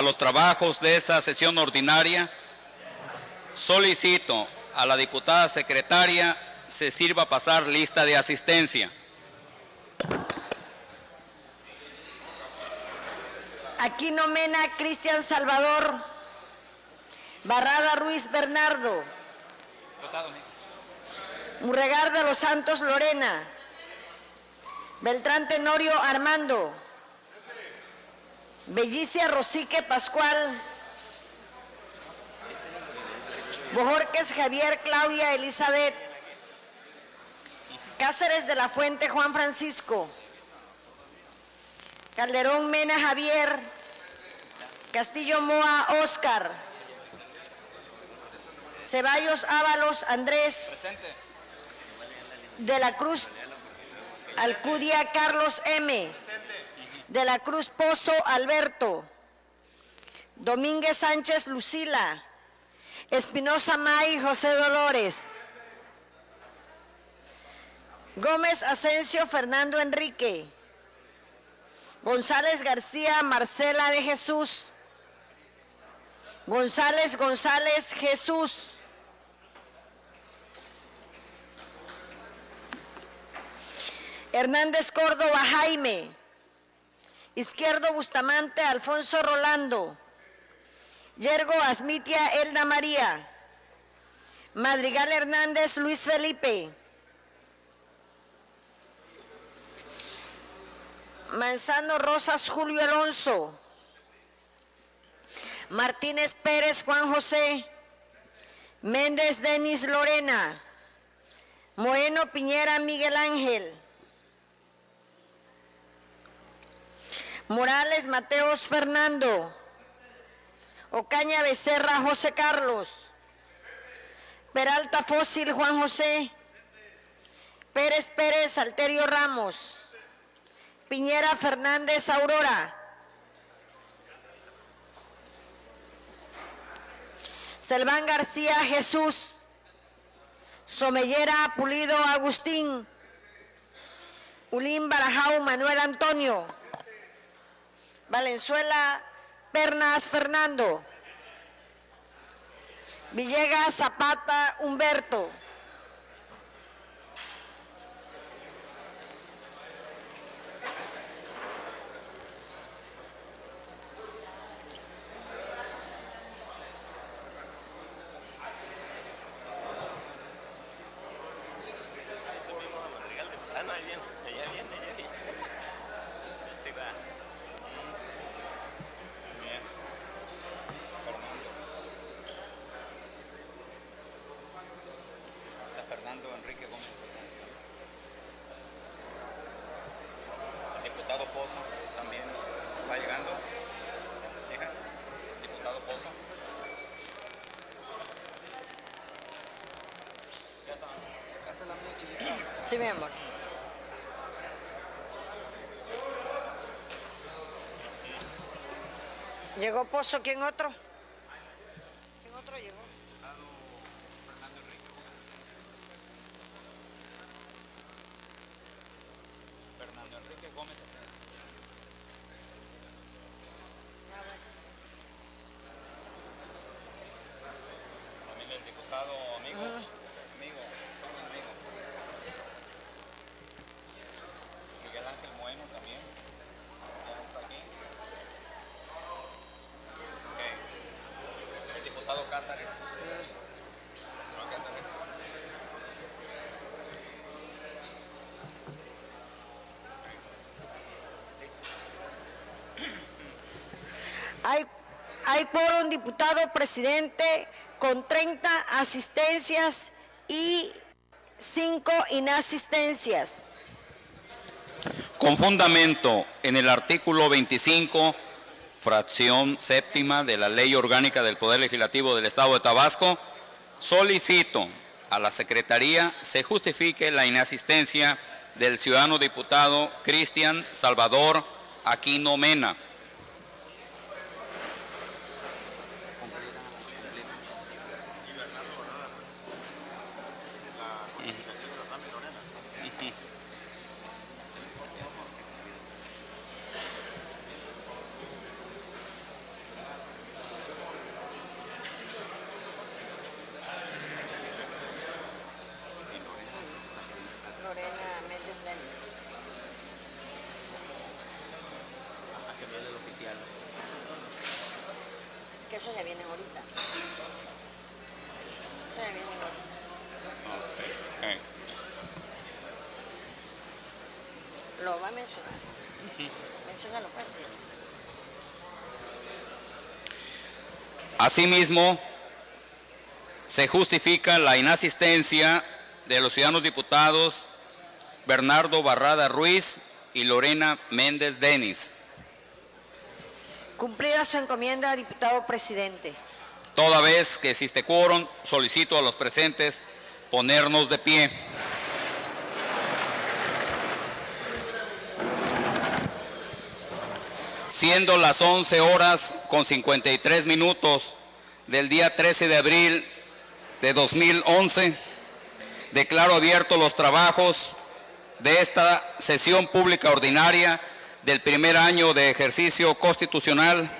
los trabajos de esa sesión ordinaria, solicito a la diputada secretaria se sirva pasar lista de asistencia. Aquino Mena Cristian Salvador. Barrada Ruiz Bernardo. Murregar de los Santos Lorena. Beltrán Tenorio Armando. Bellicia Rosique Pascual. Bojorques Javier Claudia Elizabeth. Cáceres de la Fuente Juan Francisco. Calderón Mena Javier. Castillo Moa Oscar. Ceballos Ábalos Andrés. Presente. De la Cruz Alcudia Carlos M. De la Cruz Pozo Alberto. Domínguez Sánchez Lucila. Espinosa May José Dolores. Gómez Asensio Fernando Enrique. González García Marcela de Jesús. González Jesús. Hernández Córdoba Jaime. Izquierdo Bustamante Alfonso Rolando. Yergo Asmitia Elda María. Madrigal Hernández Luis Felipe. Manzano Rosas Julio Alonso. Martínez Pérez Juan José. Méndez Denis Lorena. Moeno Piñera Miguel Ángel. Morales Mateos Fernando. Ocaña Becerra José Carlos. Peralta Fósil Juan José. Pérez Pérez Alterio Ramos. Piñera Fernández Aurora. Selván García Jesús. Somellera Pulido Agustín. Ulín Barajau Manuel Antonio. Valenzuela Pernas Fernando. Villegas Zapata Humberto. Fernando Enrique Gómez Asensio. El diputado Pozo también va llegando. Llega. Diputado Pozo. Ya está. Acá está la mía, chiquita. Sí, mi amor. ¿Llegó Pozo? ¿Quién otro? ¿Quién otro llegó? Fernando Enrique Gómez. Fernando Enrique Gómez Asensio. También el diputado amigo. Solo amigo. Miguel Ángel Moeno también. Ya está aquí. El diputado Cázares. No, Cázares. Hay quórum diputado presidente con 30 asistencias y 5 inasistencias. Con fundamento en el artículo 25, fracción séptima de la Ley Orgánica del Poder Legislativo del Estado de Tabasco, solicito a la Secretaría se justifique la inasistencia del ciudadano diputado Cristian Salvador Aquino Mena. Eso ya viene ahorita. Eso ya viene ahorita. Okay. Lo va a mencionar. Menciónalo, pues. Asimismo, se justifica la inasistencia de los ciudadanos diputados Bernardo Barrada Ruiz y Lorena Méndez Denis. Cumplida su encomienda, diputado presidente. Toda vez que existe quórum, solicito a los presentes ponernos de pie. Siendo las 11:53 del día 13 de abril de 2011, declaro abiertos los trabajos de esta sesión pública ordinaria del primer año de ejercicio constitucional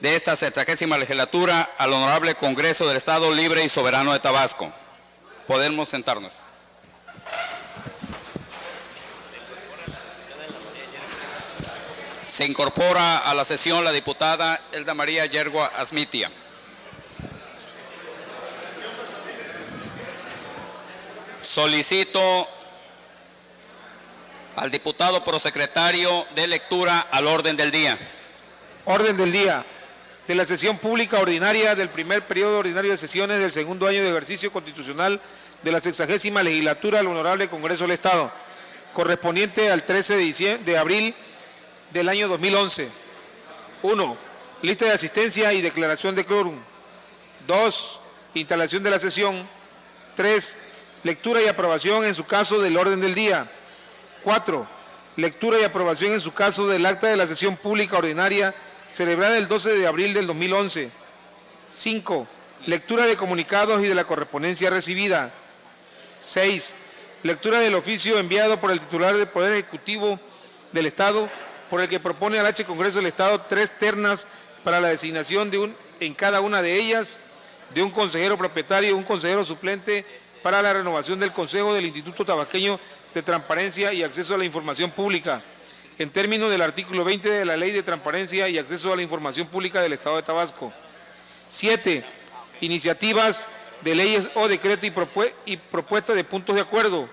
de esta 60ª legislatura al Honorable Congreso del Estado Libre y Soberano de Tabasco. Podemos sentarnos. Se incorpora a la sesión la diputada Elda María Yergua Asmitia. Solicito al diputado prosecretario de lectura al orden del día. Orden del día de la sesión pública ordinaria del primer periodo ordinario de sesiones del segundo año de ejercicio constitucional de la 60ª legislatura del Honorable Congreso del Estado, correspondiente al 13 de abril del año 2011. 1. Lista de asistencia y declaración de quórum. 2. Instalación de la sesión. 3. Lectura y aprobación en su caso del orden del día. 4. Lectura y aprobación en su caso del acta de la sesión pública ordinaria celebrada el 12 de abril del 2011. 5. Lectura de comunicados y de la correspondencia recibida. 6. Lectura del oficio enviado por el titular del Poder Ejecutivo del Estado, por el que propone al H. Congreso del Estado 3 ternas para la designación en cada una de ellas de un consejero propietario y un consejero suplente para la renovación del Consejo del Instituto Tabasqueño de Transparencia y Acceso a la Información Pública, en términos del artículo 20 de la Ley de Transparencia y Acceso a la Información Pública del Estado de Tabasco. 7. Iniciativas de leyes o decreto y propuesta de puntos de acuerdo.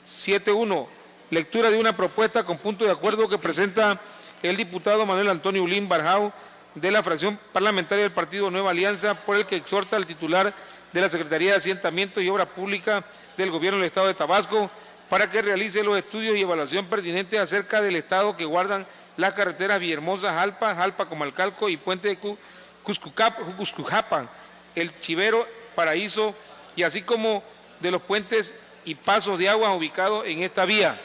7.1. Lectura de una propuesta con punto de acuerdo que presenta el diputado Manuel Antonio Ulín Barjau de la fracción parlamentaria del Partido Nueva Alianza, por el que exhorta al titular de la Secretaría de Asentamiento y Obra Pública del Gobierno del Estado de Tabasco para que realice los estudios y evaluación pertinentes acerca del estado que guardan las carreteras Villahermosa-Jalpa, Jalpa-Comalcalco y Puente de Cuscujapa, El Chivero, Paraíso, y así como de los puentes y pasos de agua ubicados en esta vía.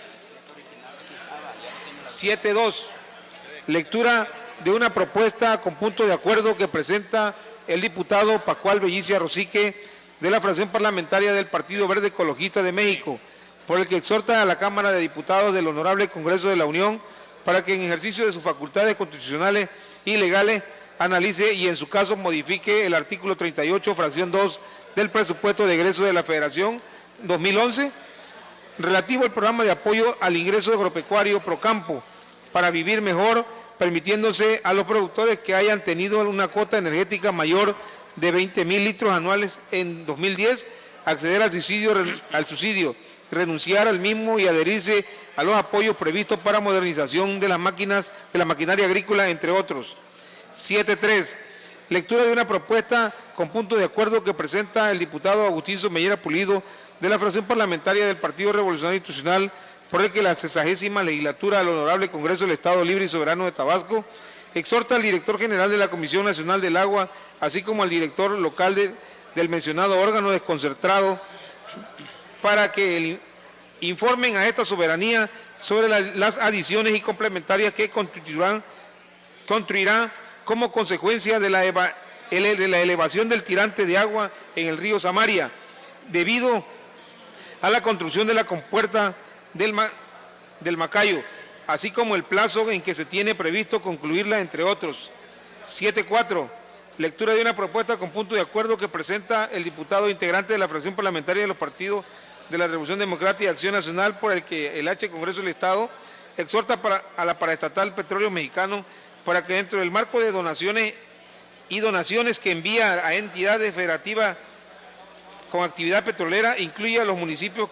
7.2. Lectura de una propuesta con punto de acuerdo que presenta el diputado Pascual Bellicia Rosique de la fracción parlamentaria del Partido Verde Ecologista de México, por el que exhorta a la Cámara de Diputados del Honorable Congreso de la Unión para que en ejercicio de sus facultades constitucionales y legales analice y en su caso modifique el artículo 38, fracción 2 del presupuesto de egreso de la Federación 2011, relativo al programa de apoyo al ingreso agropecuario Procampo para vivir mejor, permitiéndose a los productores que hayan tenido una cuota energética mayor de 20,000 litros anuales en 2010, acceder al subsidio, renunciar al mismo y adherirse a los apoyos previstos para modernización de las máquinas, de la maquinaria agrícola, entre otros. 7.3. Lectura de una propuesta con punto de acuerdo que presenta el diputado Agustín Somellera Pulido de la fracción parlamentaria del Partido Revolucionario Institucional, por el que la 60ª legislatura del Honorable Congreso del Estado Libre y Soberano de Tabasco exhorta al director general de la Comisión Nacional del Agua, así como al director local del mencionado órgano desconcertado, para que informen a esta soberanía sobre las adiciones y complementarias que construirán como consecuencia de la elevación del tirante de agua en el río Samaria, debido a la construcción de la compuerta del Macayo, así como el plazo en que se tiene previsto concluirla, entre otros. 7.4. Lectura de una propuesta con punto de acuerdo que presenta el diputado integrante de la fracción parlamentaria de los partidos de la Revolución Democrática y Acción Nacional, por el que el H. Congreso del Estado exhorta a la paraestatal Petróleo Mexicano para que dentro del marco de donaciones y donaciones que envía a entidades federativas con actividad petrolera, incluye a los municipios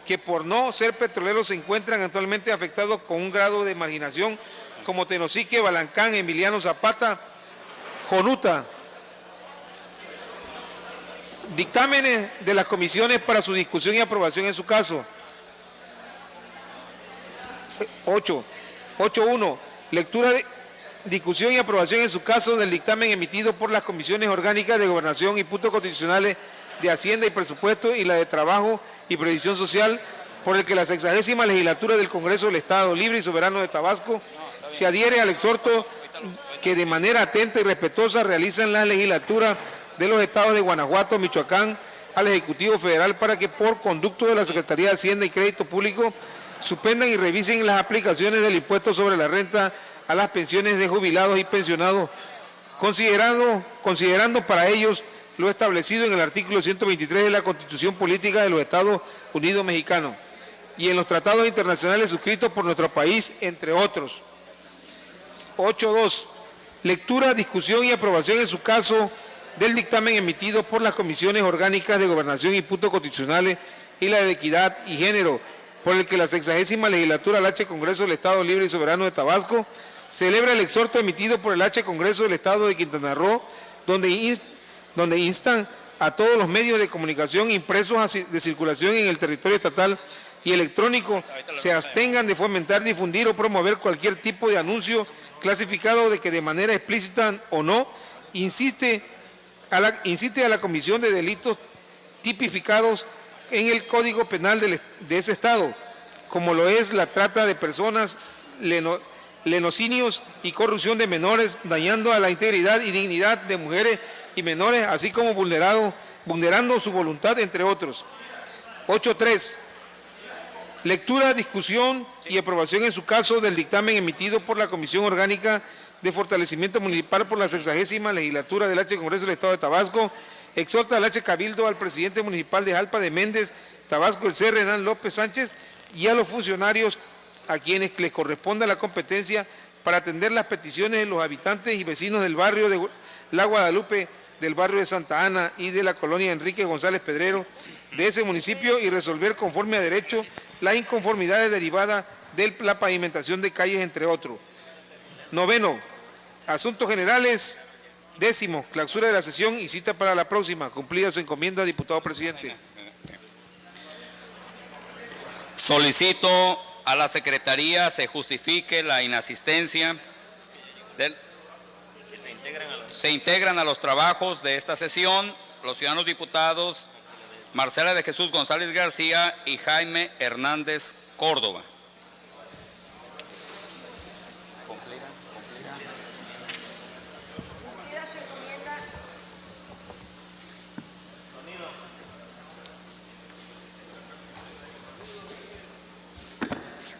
que por no ser petroleros se encuentran actualmente afectados con un grado de marginación, como Tenosique, Balancán, Emiliano Zapata, Jonuta. Dictámenes de las comisiones para su discusión y aprobación en su caso. 8.1. Lectura, discusión y aprobación en su caso del dictamen emitido por las comisiones orgánicas de Gobernación y puntos constitucionales de Hacienda y Presupuesto y la de Trabajo y Previsión Social, por el que la 60ª legislatura del Congreso del Estado Libre y Soberano de Tabasco se adhiere al exhorto que de manera atenta y respetuosa realizan la legislatura de los estados de Guanajuato, Michoacán, al Ejecutivo Federal para que por conducto de la Secretaría de Hacienda y Crédito Público suspendan y revisen las aplicaciones del impuesto sobre la renta a las pensiones de jubilados y pensionados, considerando para ellos lo establecido en el artículo 123 de la Constitución Política de los Estados Unidos Mexicanos y en los tratados internacionales suscritos por nuestro país, entre otros. 8.2. Lectura, discusión y aprobación en su caso del dictamen emitido por las comisiones orgánicas de Gobernación y puntos constitucionales y la de Equidad y Género, por el que la 60ª legislatura del H. Congreso del Estado Libre y Soberano de Tabasco celebra el exhorto emitido por el H. Congreso del Estado de Quintana Roo, donde instan a todos los medios de comunicación impresos de circulación en el territorio estatal y electrónico se abstengan de fomentar, difundir o promover cualquier tipo de anuncio clasificado de que de manera explícita o no incite a la comisión de delitos tipificados en el Código Penal de ese Estado, como lo es la trata de personas, lenocinios y corrupción de menores, dañando a la integridad y dignidad de mujeres y menores, así como vulnerando su voluntad, entre otros. 8.3. Lectura, discusión y aprobación en su caso del dictamen emitido por la Comisión Orgánica de Fortalecimiento Municipal por la 60ª legislatura del H. Congreso del Estado de Tabasco, exhorta al H. Cabildo, al presidente municipal de Jalpa de Méndez, Tabasco, el C. Renan López Sánchez, y a los funcionarios a quienes les corresponda la competencia para atender las peticiones de los habitantes y vecinos del barrio de La Guadalupe, del barrio de Santa Ana y de la colonia Enrique González Pedrero de ese municipio y resolver conforme a derecho las inconformidades derivadas de la pavimentación de calles, entre otros. 9. Asuntos generales. 10. Clausura de la sesión y cita para la próxima. Cumplida su encomienda, diputado presidente. Solicito a la Secretaría se justifique la inasistencia del... Se integran a los trabajos de esta sesión los ciudadanos diputados Marcela de Jesús González García y Jaime Hernández Córdoba.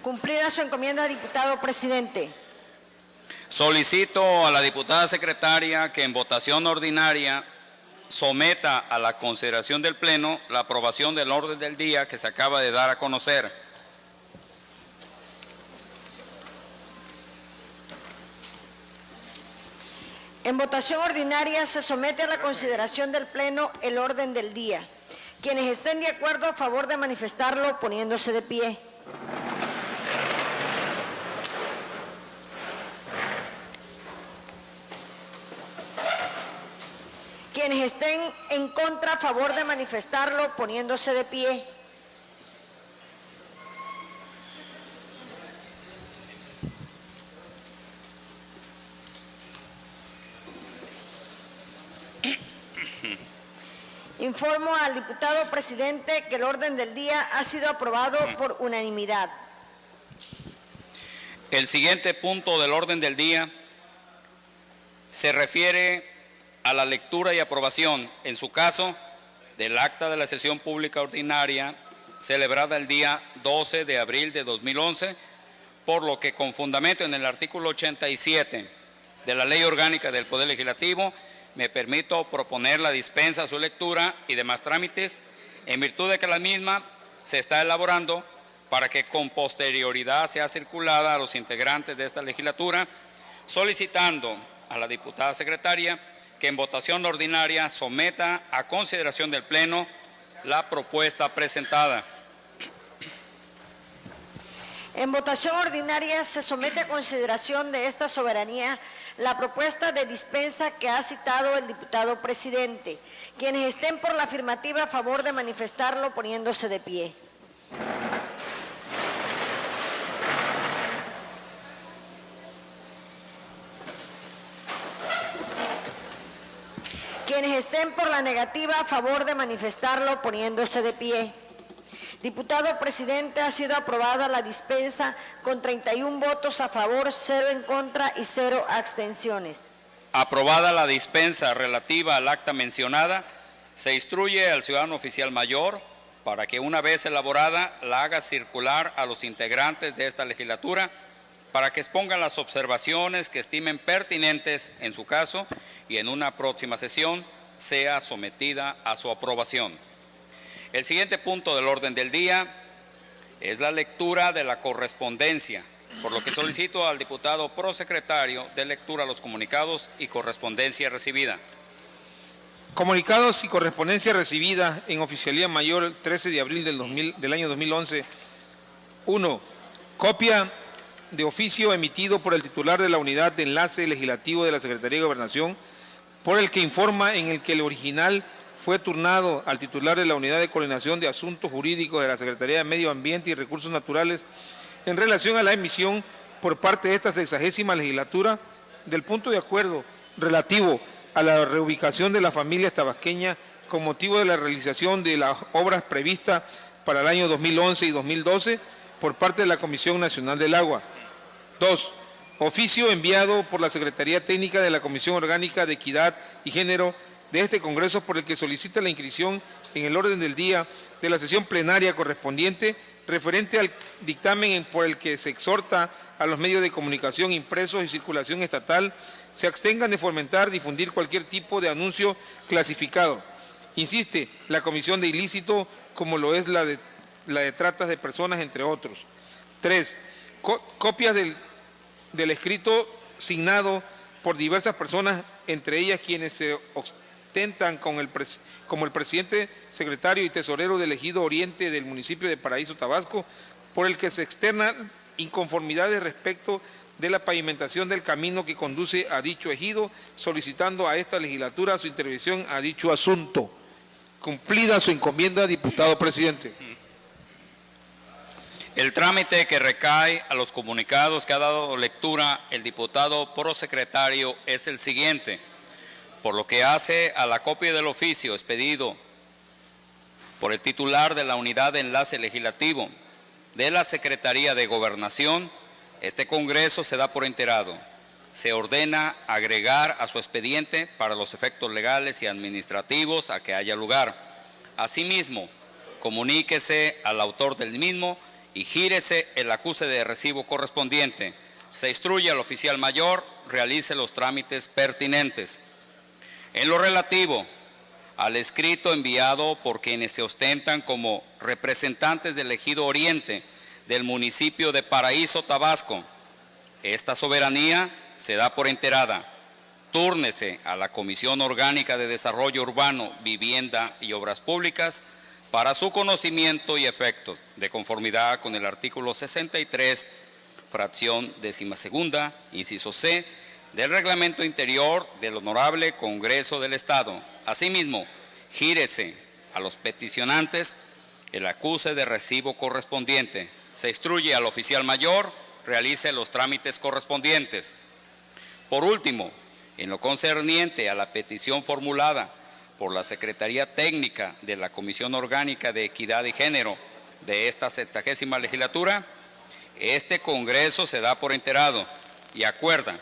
Cumplida su encomienda, diputado presidente. Solicito a la diputada secretaria que en votación ordinaria someta a la consideración del Pleno la aprobación del orden del día que se acaba de dar a conocer. En votación ordinaria se somete a la consideración del Pleno el orden del día. Quienes estén de acuerdo, a favor de manifestarlo poniéndose de pie. Quienes estén en contra, a favor de manifestarlo poniéndose de pie. Informo al diputado presidente que el orden del día ha sido aprobado por unanimidad. El siguiente punto del orden del día se refiere a la lectura y aprobación, en su caso, del acta de la sesión pública ordinaria celebrada el día 12 de abril de 2011, por lo que con fundamento en el artículo 87 de la Ley Orgánica del Poder Legislativo, me permito proponer la dispensa a su lectura y demás trámites, en virtud de que la misma se está elaborando para que con posterioridad sea circulada a los integrantes de esta legislatura, solicitando a la diputada secretaria que en votación ordinaria someta a consideración del Pleno la propuesta presentada. En votación ordinaria se somete a consideración de esta soberanía la propuesta de dispensa que ha citado el diputado presidente. Quienes estén por la afirmativa, a favor de manifestarlo poniéndose de pie. Quienes estén por la negativa, a favor de manifestarlo poniéndose de pie. Diputado presidente, ha sido aprobada la dispensa con 31 votos a favor, 0 en contra y 0 abstenciones. Aprobada la dispensa relativa al acta mencionada, se instruye al ciudadano oficial mayor para que, una vez elaborada, la haga circular a los integrantes de esta legislatura para que expongan las observaciones que estimen pertinentes en su caso y en una próxima sesión sea sometida a su aprobación. El siguiente punto del orden del día es la lectura de la correspondencia, por lo que solicito al diputado prosecretario de lectura los comunicados y correspondencia recibida. Comunicados y correspondencia recibida en Oficialía Mayor el 13 de abril del año 2011. 1. Copia de oficio emitido por el titular de la Unidad de Enlace Legislativo de la Secretaría de Gobernación, por el que informa en el que el original fue turnado al titular de la Unidad de Coordinación de Asuntos Jurídicos de la Secretaría de Medio Ambiente y Recursos Naturales en relación a la emisión por parte de esta 60ª legislatura del punto de acuerdo relativo a la reubicación de las familias tabasqueñas con motivo de la realización de las obras previstas para el año 2011 y 2012 por parte de la Comisión Nacional del Agua. 2. Oficio enviado por la Secretaría Técnica de la Comisión Orgánica de Equidad y Género de este Congreso, por el que solicita la inscripción en el orden del día de la sesión plenaria correspondiente referente al dictamen por el que se exhorta a los medios de comunicación impresos y circulación estatal se abstengan de fomentar, difundir cualquier tipo de anuncio clasificado. Insiste la comisión de ilícito, como lo es la de tratas de personas, entre otros. 3. Copias del escrito signado por diversas personas, entre ellas quienes se ostentan como el presidente, secretario y tesorero del Ejido Oriente del municipio de Paraíso, Tabasco, por el que se externan inconformidades respecto de la pavimentación del camino que conduce a dicho ejido, solicitando a esta legislatura su intervención a dicho asunto. Cumplida su encomienda, diputado presidente. El trámite que recae a los comunicados que ha dado lectura el diputado prosecretario es el siguiente. Por lo que hace a la copia del oficio expedido por el titular de la Unidad de Enlace Legislativo de la Secretaría de Gobernación, este Congreso se da por enterado. Se ordena agregar a su expediente para los efectos legales y administrativos a que haya lugar. Asimismo, comuníquese al autor del mismo y gírese el acuse de recibo correspondiente. Se instruye al oficial mayor, realice los trámites pertinentes. En lo relativo al escrito enviado por quienes se ostentan como representantes del Ejido Oriente del municipio de Paraíso, Tabasco, esta soberanía se da por enterada. Túrnese a la Comisión Orgánica de Desarrollo Urbano, Vivienda y Obras Públicas para su conocimiento y efectos, de conformidad con el artículo 63, fracción 12ª, inciso C, del Reglamento Interior del Honorable Congreso del Estado. Asimismo, gírese a los peticionantes el acuse de recibo correspondiente. Se instruye al oficial mayor, realice los trámites correspondientes. Por último, en lo concerniente a la petición formulada por la Secretaría Técnica de la Comisión Orgánica de Equidad y Género de esta 60ª legislatura, este Congreso se da por enterado y acuerda,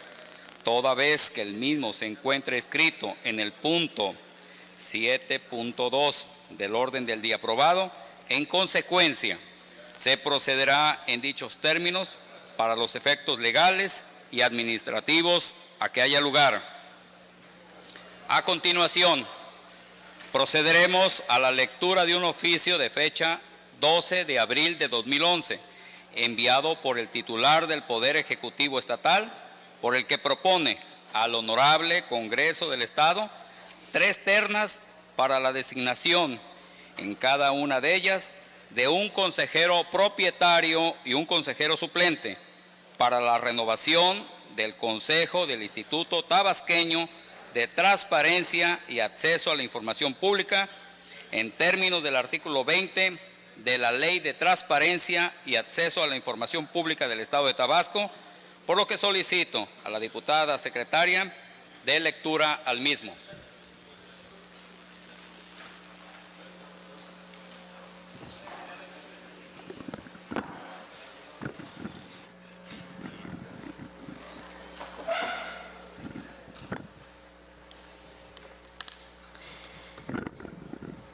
toda vez que el mismo se encuentre escrito en el punto 7.2 del orden del día aprobado, en consecuencia, se procederá en dichos términos para los efectos legales y administrativos a que haya lugar. A continuación, procederemos a la lectura de un oficio de fecha 12 de abril de 2011, enviado por el titular del Poder Ejecutivo Estatal, por el que propone al Honorable Congreso del Estado 3 ternas para la designación en cada una de ellas de un consejero propietario y un consejero suplente para la renovación del Consejo del Instituto Tabasqueño de Transparencia y Acceso a la Información Pública en términos del artículo 20 de la Ley de Transparencia y Acceso a la Información Pública del Estado de Tabasco, por lo que solicito a la diputada secretaria de lectura al mismo.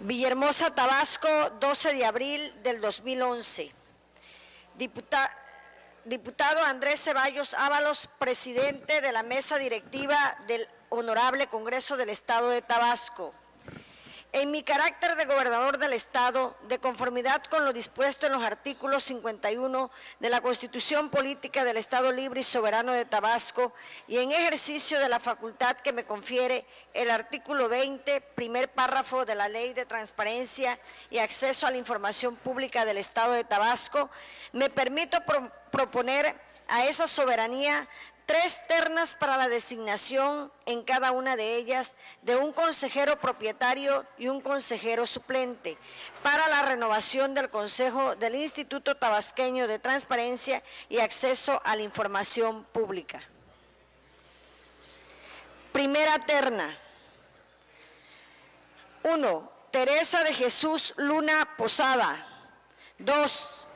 Villahermosa, Tabasco, 12 de abril del 2011. Diputado Andrés Ceballos Ábalos, presidente de la mesa directiva del Honorable Congreso del Estado de Tabasco. En mi carácter de gobernador del Estado, de conformidad con lo dispuesto en los artículos 51 de la Constitución Política del Estado Libre y Soberano de Tabasco y en ejercicio de la facultad que me confiere el artículo 20, primer párrafo de la Ley de Transparencia y Acceso a la Información Pública del Estado de Tabasco, me permito proponer a esa soberanía 3 ternas para la designación en cada una de ellas de un consejero propietario y un consejero suplente para la renovación del Consejo del Instituto Tabasqueño de Transparencia y Acceso a la Información Pública. Primera terna. 1. Teresa de Jesús Luna Posada. 2.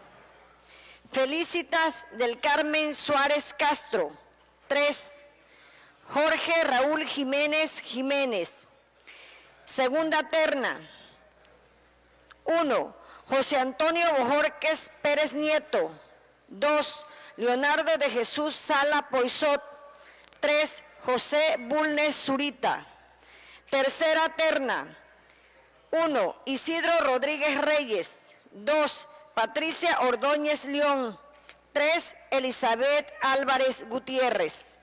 Felicitas del Carmen Suárez Castro. 3. Jorge Raúl Jiménez Jiménez. Segunda terna. 1. José Antonio Bojorquez Pérez Nieto. 2. Leonardo de Jesús Sala Poisot. 3. José Bulnes Zurita. Tercera terna. 1. Isidro Rodríguez Reyes. 2. Patricia Ordóñez León. 3. Elizabeth Álvarez Gutiérrez.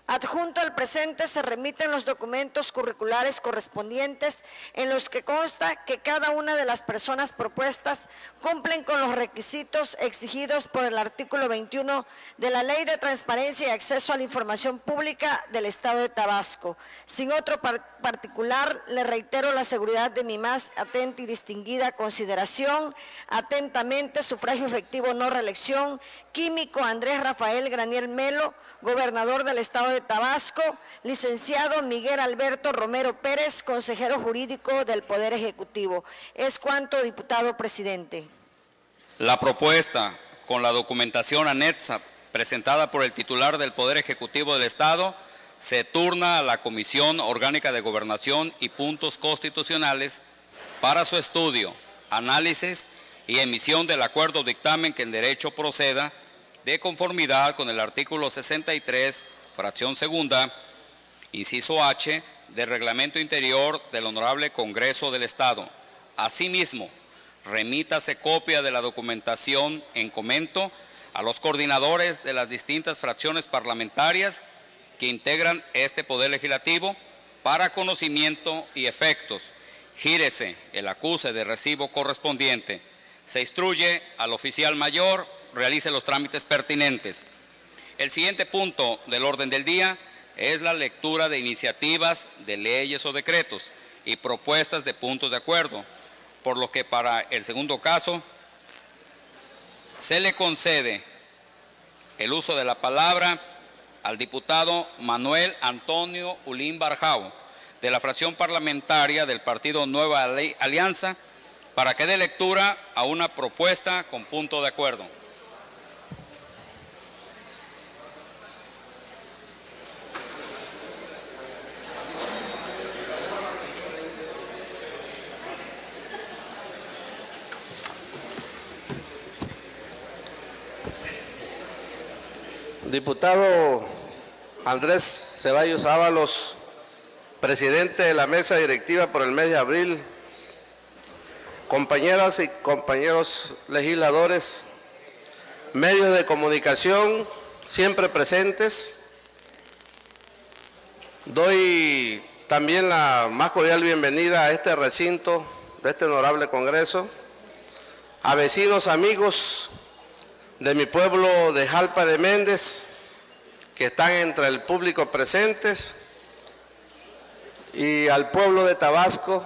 Adjunto al presente se remiten los documentos curriculares correspondientes en los que consta que cada una de las personas propuestas cumplen con los requisitos exigidos por el artículo 21 de la Ley de Transparencia y Acceso a la Información Pública del Estado de Tabasco. Sin otro particular, le reitero la seguridad de mi más atenta y distinguida consideración. Atentamente, sufragio efectivo, no reelección, químico Andrés Rafael Granier Melo, gobernador del Estado de Tabasco, licenciado Miguel Alberto Romero Pérez, consejero jurídico del Poder Ejecutivo. Es cuanto, diputado presidente. La propuesta, con la documentación anexa presentada por el titular del Poder Ejecutivo del Estado, se turna a la Comisión Orgánica de Gobernación y Puntos Constitucionales para su estudio, análisis y emisión del acuerdo o dictamen que en derecho proceda de conformidad con el artículo 63, fracción segunda, inciso H, del Reglamento Interior del Honorable Congreso del Estado. Asimismo, remítase copia de la documentación en comento a los coordinadores de las distintas fracciones parlamentarias que integran este Poder Legislativo para conocimiento y efectos. Gírese el acuse de recibo correspondiente. Se instruye al oficial mayor, realice los trámites pertinentes. El siguiente punto del orden del día es la lectura de iniciativas de leyes o decretos y propuestas de puntos de acuerdo, por lo que para el segundo caso se le concede el uso de la palabra al diputado Manuel Antonio Ulín Barjao, de la fracción parlamentaria del Partido Nueva Alianza, para que dé lectura a una propuesta con punto de acuerdo. Diputado Andrés Ceballos Ábalos, presidente de la mesa directiva por el mes de abril, compañeras y compañeros legisladores, medios de comunicación siempre presentes, Doy también la más cordial bienvenida a este recinto de este honorable Congreso, a vecinos, amigos de mi pueblo de Jalpa de Méndez, que están entre el público presentes, y al pueblo de Tabasco,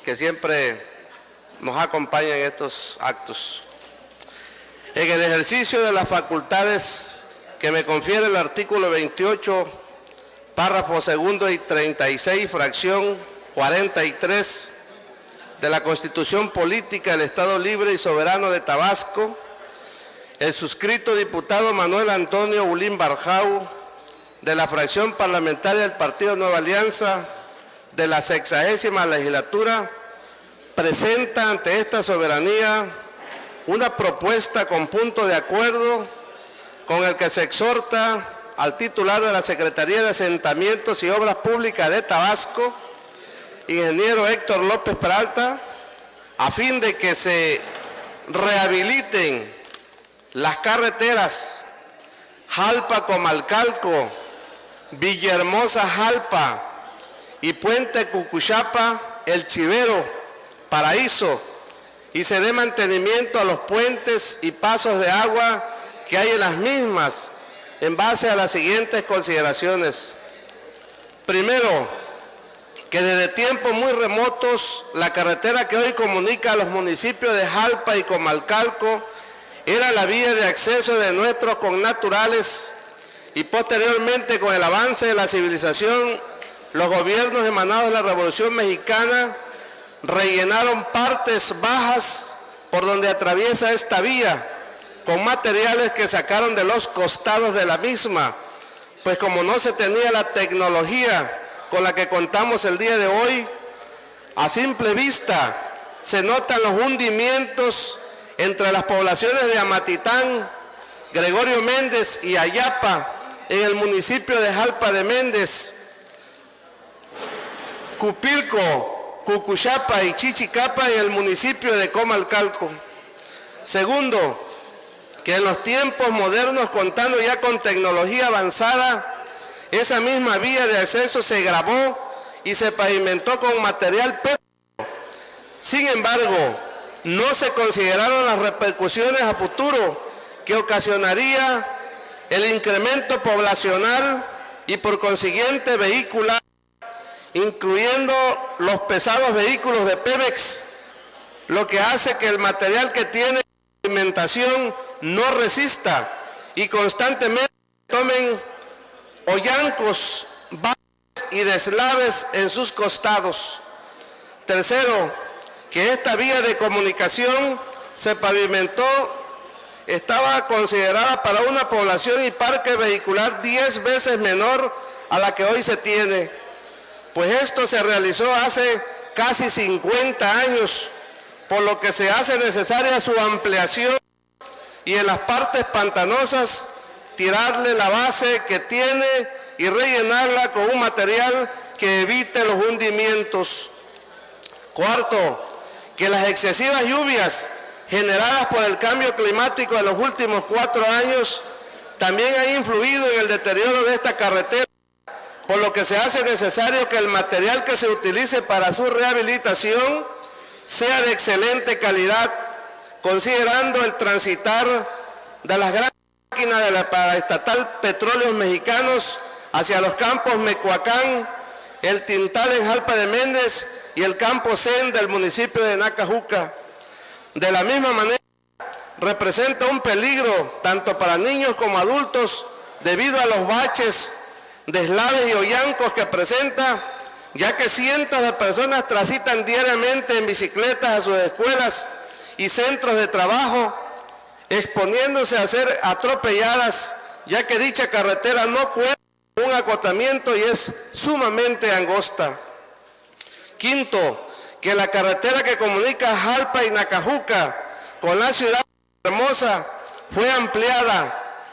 que siempre nos acompaña en estos actos. En el ejercicio de las facultades que me confiere el artículo 28, párrafo segundo y 36, fracción 43 de la Constitución Política del Estado Libre y Soberano de Tabasco, el suscrito diputado Manuel Antonio Ulín Barjau, de la fracción parlamentaria del Partido Nueva Alianza de la 60ª legislatura, presenta ante esta soberanía una propuesta con punto de acuerdo con el que se exhorta al titular de la Secretaría de Asentamientos y Obras Públicas de Tabasco, ingeniero Héctor López Peralta, a fin de que se rehabiliten las carreteras Jalpa-Comalcalco, Villahermosa-Jalpa y Puente Cucuxapa, El Chivero, Paraíso, y se dé mantenimiento a los puentes y pasos de agua que hay en las mismas, en base a las siguientes consideraciones. Primero, que desde tiempos muy remotos la carretera que hoy comunica a los municipios de Jalpa y Comalcalco era la vía de acceso de nuestros connaturales, y posteriormente, con el avance de la civilización, los gobiernos emanados de la Revolución Mexicana rellenaron partes bajas por donde atraviesa esta vía con materiales que sacaron de los costados de la misma, pues como no se tenía la tecnología con la que contamos el día de hoy, a simple vista se notan los hundimientos entre las poblaciones de Amatitán, Gregorio Méndez y Ayapa en el municipio de Jalpa de Méndez, Cupilco, Cucuxapa y Chichicapa en el municipio de Comalcalco. Segundo, que en los tiempos modernos, contando ya con tecnología avanzada, esa misma vía de acceso se grabó y se pavimentó con material pétreo. Sin embargo, no se consideraron las repercusiones a futuro que ocasionaría el incremento poblacional y por consiguiente vehicular, incluyendo los pesados vehículos de Pemex, lo que hace que el material que tiene alimentación no resista y constantemente tomen hoyancos, baches y deslaves en sus costados. Tercero, que esta vía de comunicación se pavimentó, estaba considerada para una población y parque vehicular 10 veces menor a la que hoy se tiene, pues esto se realizó hace casi 50 años, por lo que se hace necesaria su ampliación y en las partes pantanosas tirarle la base que tiene y rellenarla con un material que evite los hundimientos. Cuarto, que las excesivas lluvias generadas por el cambio climático de los últimos 4 años también han influido en el deterioro de esta carretera, por lo que se hace necesario que el material que se utilice para su rehabilitación sea de excelente calidad, considerando el transitar de las grandes máquinas de la paraestatal Petróleos Mexicanos hacia los campos Mecuacán, el Tintal en Jalpa de Méndez y el campo Zen del municipio de Nacajuca. De la misma manera, representa un peligro tanto para niños como adultos debido a los baches, deslaves y hoyancos que presenta, ya que cientos de personas transitan diariamente en bicicletas a sus escuelas y centros de trabajo, exponiéndose a ser atropelladas, ya que dicha carretera no cuenta con un acotamiento y es sumamente angosta. Quinto, que la carretera que comunica Jalpa y Nacajuca con la ciudad hermosa fue ampliada,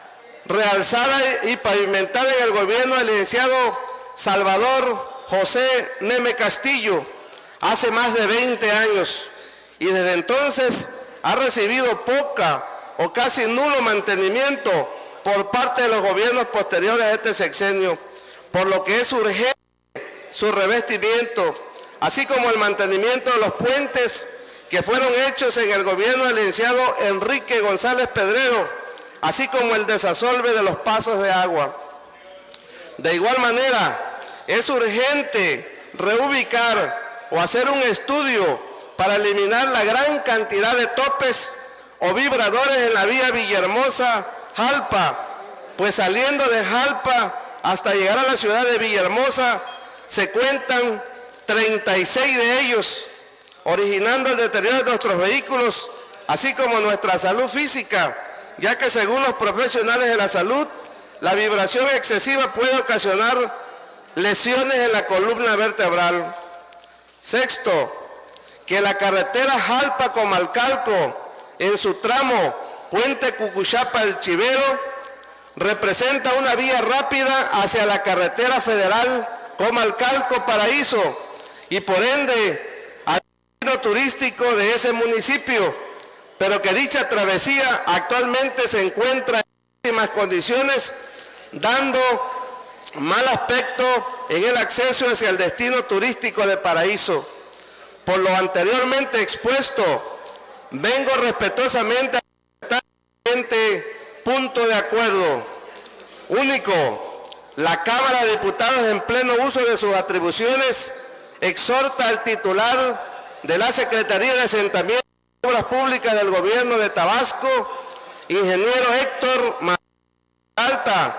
realzada y pavimentada en el gobierno del licenciado Salvador José Neme Castillo hace más de 20 años, y desde entonces ha recibido poca o casi nulo mantenimiento por parte de los gobiernos posteriores a este sexenio, por lo que es urgente su revestimiento, así como el mantenimiento de los puentes que fueron hechos en el gobierno del licenciado Enrique González Pedrero, así como el desasolve de los pasos de agua. De igual manera, es urgente reubicar o hacer un estudio para eliminar la gran cantidad de topes o vibradores en la vía Villahermosa-Jalpa, pues saliendo de Jalpa hasta llegar a la ciudad de Villahermosa se cuentan 36 de ellos, originando el deterioro de nuestros vehículos, así como nuestra salud física, ya que según los profesionales de la salud, la vibración excesiva puede ocasionar lesiones en la columna vertebral. Sexto, que la carretera Jalpa-Comalcalco, en su tramo Puente Cucuchapa-El Chivero, representa una vía rápida hacia la carretera federal Comalcalco-Paraíso y por ende al destino turístico de ese municipio, pero que dicha travesía actualmente se encuentra en óptimas condiciones, dando mal aspecto en el acceso hacia el destino turístico de Paraíso. Por lo anteriormente expuesto, vengo respetuosamente a presentar el siguiente punto de acuerdo. Único, la Cámara de Diputados, en pleno uso de sus atribuciones, exhorta al titular de la Secretaría de Asentamiento y Obras Públicas del Gobierno de Tabasco, ingeniero Héctor Alta,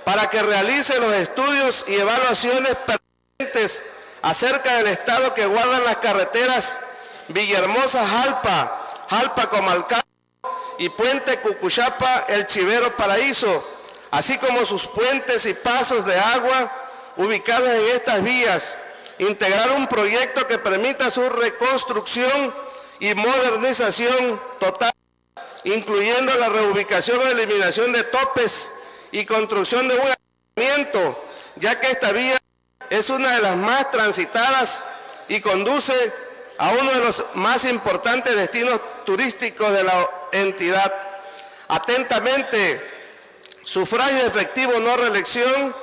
para que realice los estudios y evaluaciones pertinentes acerca del estado que guardan las carreteras Villahermosa-Jalpa, Jalpa-Comalcalco y Puente Cucuchapa-El Chivero-Paraíso, así como sus puentes y pasos de agua ubicados en estas vías, integrar un proyecto que permita su reconstrucción y modernización total, incluyendo la reubicación o eliminación de topes y construcción de un asentamiento, ya que esta vía es una de las más transitadas y conduce a uno de los más importantes destinos turísticos de la entidad. Atentamente, sufragio efectivo, no reelección,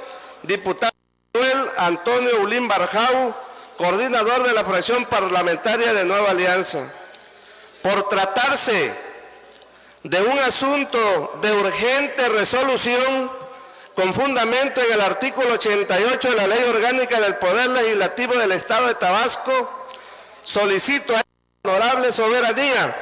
diputado Manuel Antonio Ulín Barjau, coordinador de la fracción parlamentaria de Nueva Alianza. Por tratarse de un asunto de urgente resolución, con fundamento en el artículo 88 de la Ley Orgánica del Poder Legislativo del Estado de Tabasco, solicito a la honorable soberanía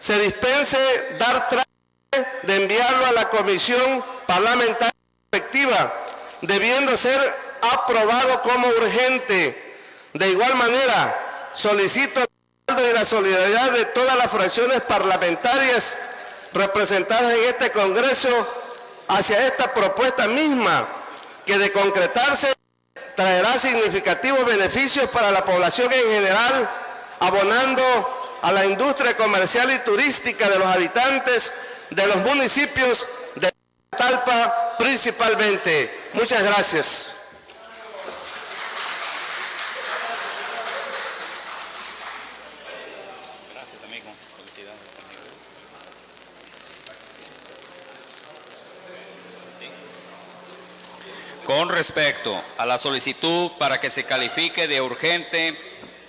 se dispense dar trámite de enviarlo a la comisión parlamentaria respectiva, debiendo ser aprobado como urgente. De igual manera, solicito el respaldo y la solidaridad de todas las fracciones parlamentarias representadas en este Congreso hacia esta propuesta misma, que de concretarse traerá significativos beneficios para la población en general, abonando a la industria comercial y turística de los habitantes de los municipios de Talpa principalmente. Muchas gracias. Gracias, amigo. Felicidades, amigo. Con respecto a la solicitud para que se califique de urgente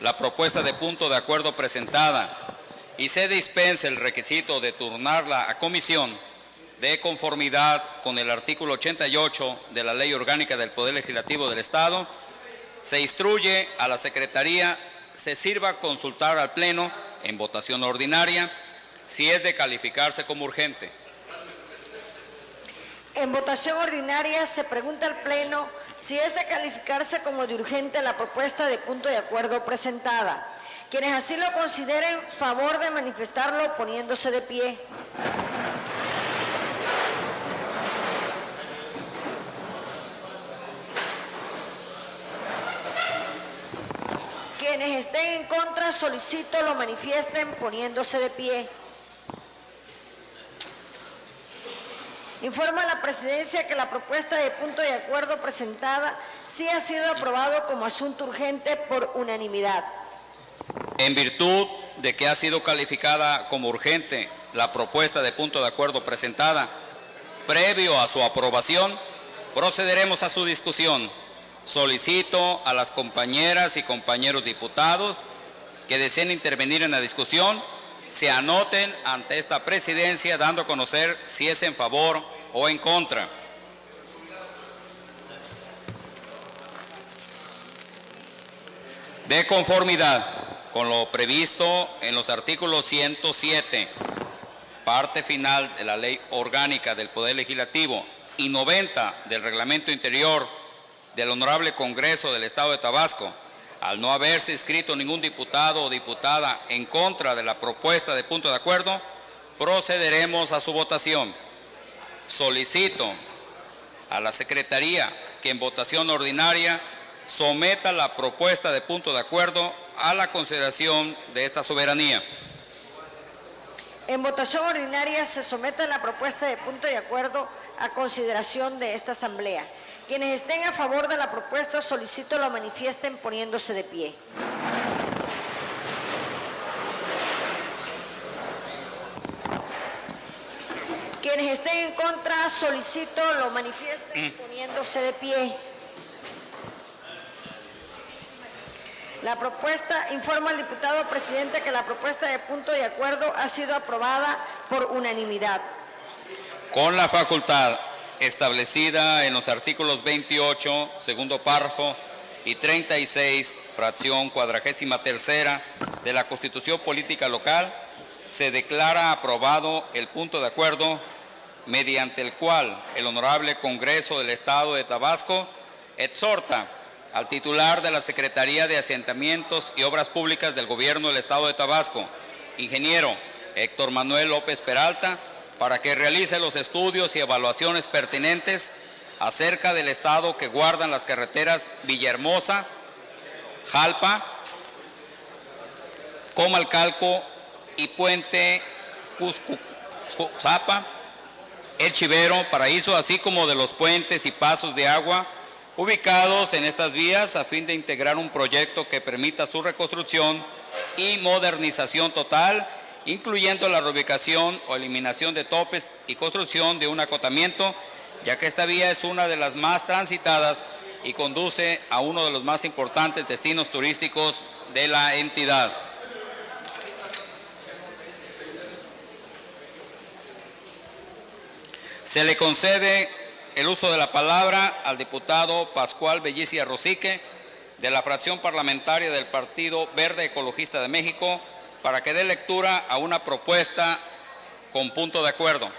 la propuesta de punto de acuerdo presentada y se dispense el requisito de turnarla a comisión de conformidad con el artículo 88 de la Ley Orgánica del Poder Legislativo del Estado, se instruye a la Secretaría se sirva consultar al Pleno en votación ordinaria si es de calificarse como urgente. En votación ordinaria se pregunta al Pleno si es de calificarse como de urgente la propuesta de punto de acuerdo presentada. Quienes así lo consideren, favor de manifestarlo poniéndose de pie. Quienes estén en contra, solicito lo manifiesten poniéndose de pie. Informa a la Presidencia que la propuesta de punto de acuerdo presentada sí ha sido aprobado como asunto urgente por unanimidad. En virtud de que ha sido calificada como urgente la propuesta de punto de acuerdo presentada, previo a su aprobación, procederemos a su discusión. Solicito a las compañeras y compañeros diputados que deseen intervenir en la discusión se anoten ante esta presidencia dando a conocer si es en favor o en contra. De conformidad con lo previsto en los artículos 107, parte final de la Ley Orgánica del Poder Legislativo y 90 del Reglamento Interior del Honorable Congreso del Estado de Tabasco, al no haberse inscrito ningún diputado o diputada en contra de la propuesta de punto de acuerdo, procederemos a su votación. Solicito a la Secretaría que en votación ordinaria someta la propuesta de punto de acuerdo a la consideración de esta soberanía. En votación ordinaria se somete la propuesta de punto de acuerdo a consideración de esta Asamblea. Quienes estén a favor de la propuesta solicito lo manifiesten poniéndose de pie. Quienes estén en contra solicito lo manifiesten poniéndose de pie. La propuesta informa al diputado presidente que la propuesta de punto de acuerdo ha sido aprobada por unanimidad. Con la facultad establecida en los artículos 28, segundo párrafo, y 36, fracción 43ª de la Constitución Política Local, se declara aprobado el punto de acuerdo mediante el cual el Honorable Congreso del Estado de Tabasco exhorta al titular de la Secretaría de Asentamientos y Obras Públicas del Gobierno del Estado de Tabasco, ingeniero Héctor Manuel López Peralta, para que realice los estudios y evaluaciones pertinentes acerca del estado que guardan las carreteras Villahermosa, Jalpa, Comalcalco y Puente Cuscuzapa, El Chivero, Paraíso, así como de los puentes y pasos de agua ubicados en estas vías a fin de integrar un proyecto que permita su reconstrucción y modernización total, incluyendo la reubicación o eliminación de topes y construcción de un acotamiento, ya que esta vía es una de las más transitadas y conduce a uno de los más importantes destinos turísticos de la entidad. Se le concede el uso de la palabra al diputado Pascual Bellicia Rosique, de la fracción parlamentaria del Partido Verde Ecologista de México, para que dé lectura a una propuesta con punto de acuerdo.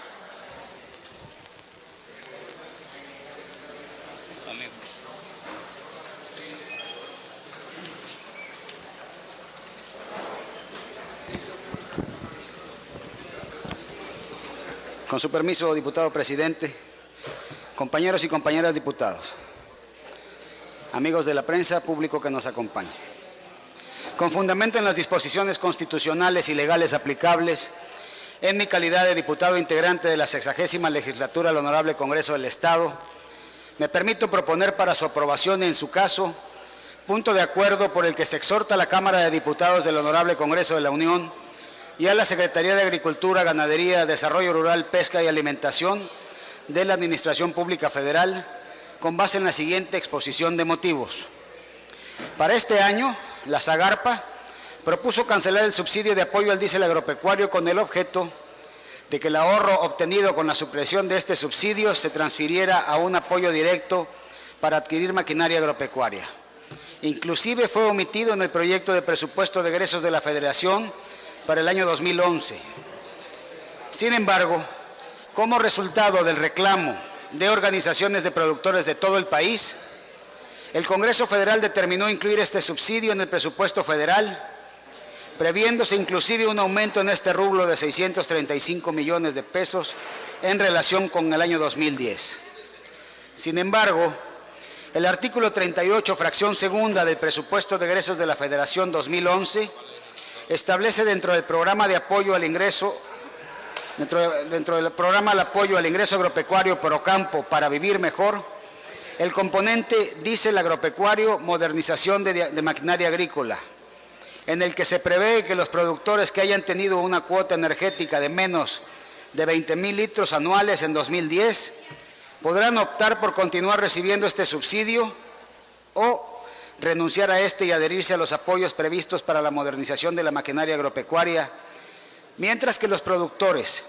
Con su permiso, diputado presidente, compañeros y compañeras diputados, amigos de la prensa, público que nos acompaña. Con fundamento en las disposiciones constitucionales y legales aplicables, en mi calidad de diputado integrante de la 60ª legislatura del Honorable Congreso del Estado, me permito proponer para su aprobación, en su caso, punto de acuerdo por el que se exhorta a la Cámara de Diputados del Honorable Congreso de la Unión y a la Secretaría de Agricultura, Ganadería, Desarrollo Rural, Pesca y Alimentación de la Administración Pública Federal, con base en la siguiente exposición de motivos. Para este año, la Zagarpa propuso cancelar el subsidio de apoyo al diésel agropecuario con el objeto de que el ahorro obtenido con la supresión de este subsidio se transfiriera a un apoyo directo para adquirir maquinaria agropecuaria. Inclusive fue omitido en el proyecto de presupuesto de egresos de la Federación para el año 2011. Sin embargo, como resultado del reclamo de organizaciones de productores de todo el país, el Congreso Federal determinó incluir este subsidio en el presupuesto federal, previéndose inclusive un aumento en este rubro de 635 millones de pesos en relación con el año 2010. Sin embargo, el artículo 38, fracción segunda del presupuesto de egresos de la Federación 2011, establece dentro del programa de apoyo al ingreso, dentro del programa de apoyo al ingreso agropecuario Procampo para vivir mejor, el componente diésel agropecuario, modernización de maquinaria agrícola, en el que se prevé que los productores que hayan tenido una cuota energética de menos de 20,000 litros anuales en 2010 podrán optar por continuar recibiendo este subsidio o renunciar a este y adherirse a los apoyos previstos para la modernización de la maquinaria agropecuaria, mientras que los productores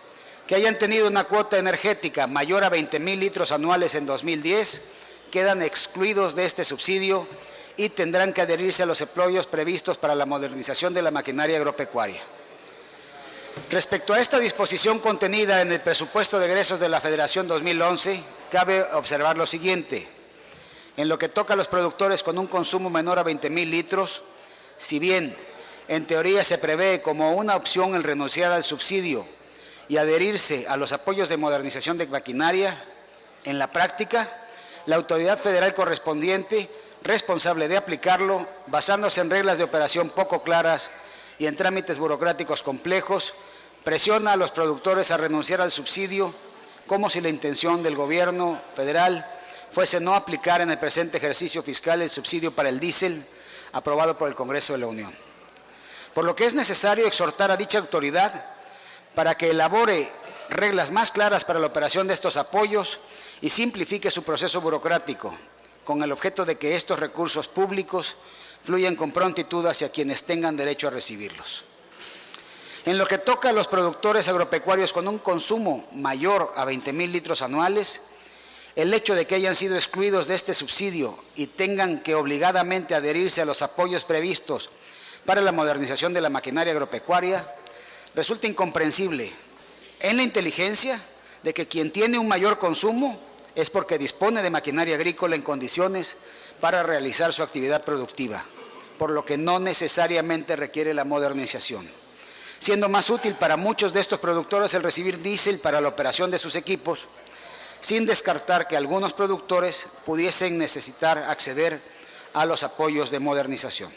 que hayan tenido una cuota energética mayor a 20,000 litros anuales en 2010 quedan excluidos de este subsidio y tendrán que adherirse a los apoyos previstos para la modernización de la maquinaria agropecuaria. Respecto a esta disposición contenida en el presupuesto de egresos de la Federación 2011, cabe observar lo siguiente. En lo que toca a los productores con un consumo menor a 20,000 litros, si bien en teoría se prevé como una opción el renunciar al subsidio y adherirse a los apoyos de modernización de maquinaria, en la práctica, la autoridad federal correspondiente, responsable de aplicarlo, basándose en reglas de operación poco claras y en trámites burocráticos complejos, presiona a los productores a renunciar al subsidio, como si la intención del gobierno federal fuese no aplicar en el presente ejercicio fiscal el subsidio para el diésel aprobado por el Congreso de la Unión. Por lo que es necesario exhortar a dicha autoridad para que elabore reglas más claras para la operación de estos apoyos y simplifique su proceso burocrático, con el objeto de que estos recursos públicos fluyan con prontitud hacia quienes tengan derecho a recibirlos. En lo que toca a los productores agropecuarios con un consumo mayor a 20,000 litros anuales, el hecho de que hayan sido excluidos de este subsidio y tengan que obligadamente adherirse a los apoyos previstos para la modernización de la maquinaria agropecuaria resulta incomprensible en la inteligencia de que quien tiene un mayor consumo es porque dispone de maquinaria agrícola en condiciones para realizar su actividad productiva, por lo que no necesariamente requiere la modernización, siendo más útil para muchos de estos productores el recibir diésel para la operación de sus equipos, sin descartar que algunos productores pudiesen necesitar acceder a los apoyos de modernización.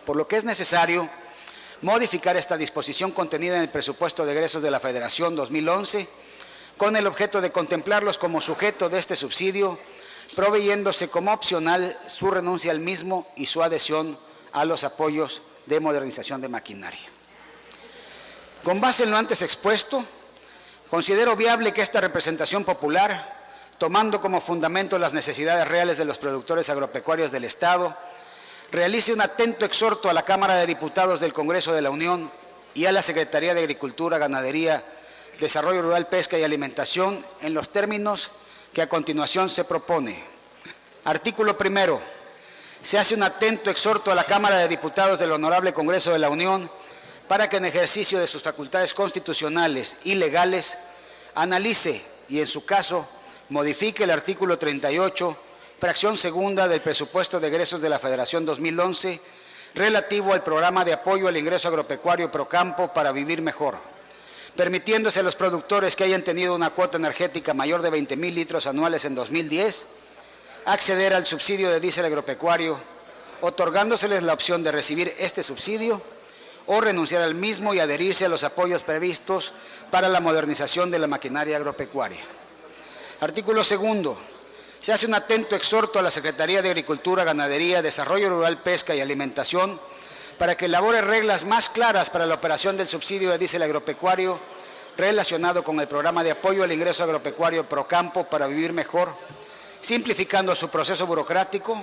Por lo que es necesario modificar esta disposición contenida en el presupuesto de egresos de la Federación 2011 con el objeto de contemplarlos como sujeto de este subsidio, proveyéndose como opcional su renuncia al mismo y su adhesión a los apoyos de modernización de maquinaria. Con base en lo antes expuesto, considero viable que esta representación popular, tomando como fundamento las necesidades reales de los productores agropecuarios del Estado, realice un atento exhorto a la Cámara de Diputados del Congreso de la Unión y a la Secretaría de Agricultura, Ganadería, Desarrollo Rural, Pesca y Alimentación en los términos que a continuación se propone. Artículo primero. Se hace un atento exhorto a la Cámara de Diputados del Honorable Congreso de la Unión para que en ejercicio de sus facultades constitucionales y legales analice y, en su caso, modifique el artículo 38, fracción segunda del presupuesto de egresos de la Federación 2011, relativo al programa de apoyo al ingreso agropecuario Procampo para vivir mejor, permitiéndose a los productores que hayan tenido una cuota energética mayor de 20,000 litros anuales en 2010 acceder al subsidio de diésel agropecuario, otorgándoseles la opción de recibir este subsidio o renunciar al mismo y adherirse a los apoyos previstos para la modernización de la maquinaria agropecuaria. Artículo segundo. Se hace un atento exhorto a la Secretaría de Agricultura, Ganadería, Desarrollo Rural, Pesca y Alimentación para que elabore reglas más claras para la operación del subsidio de diésel agropecuario relacionado con el programa de apoyo al ingreso agropecuario Procampo para vivir mejor, simplificando su proceso burocrático,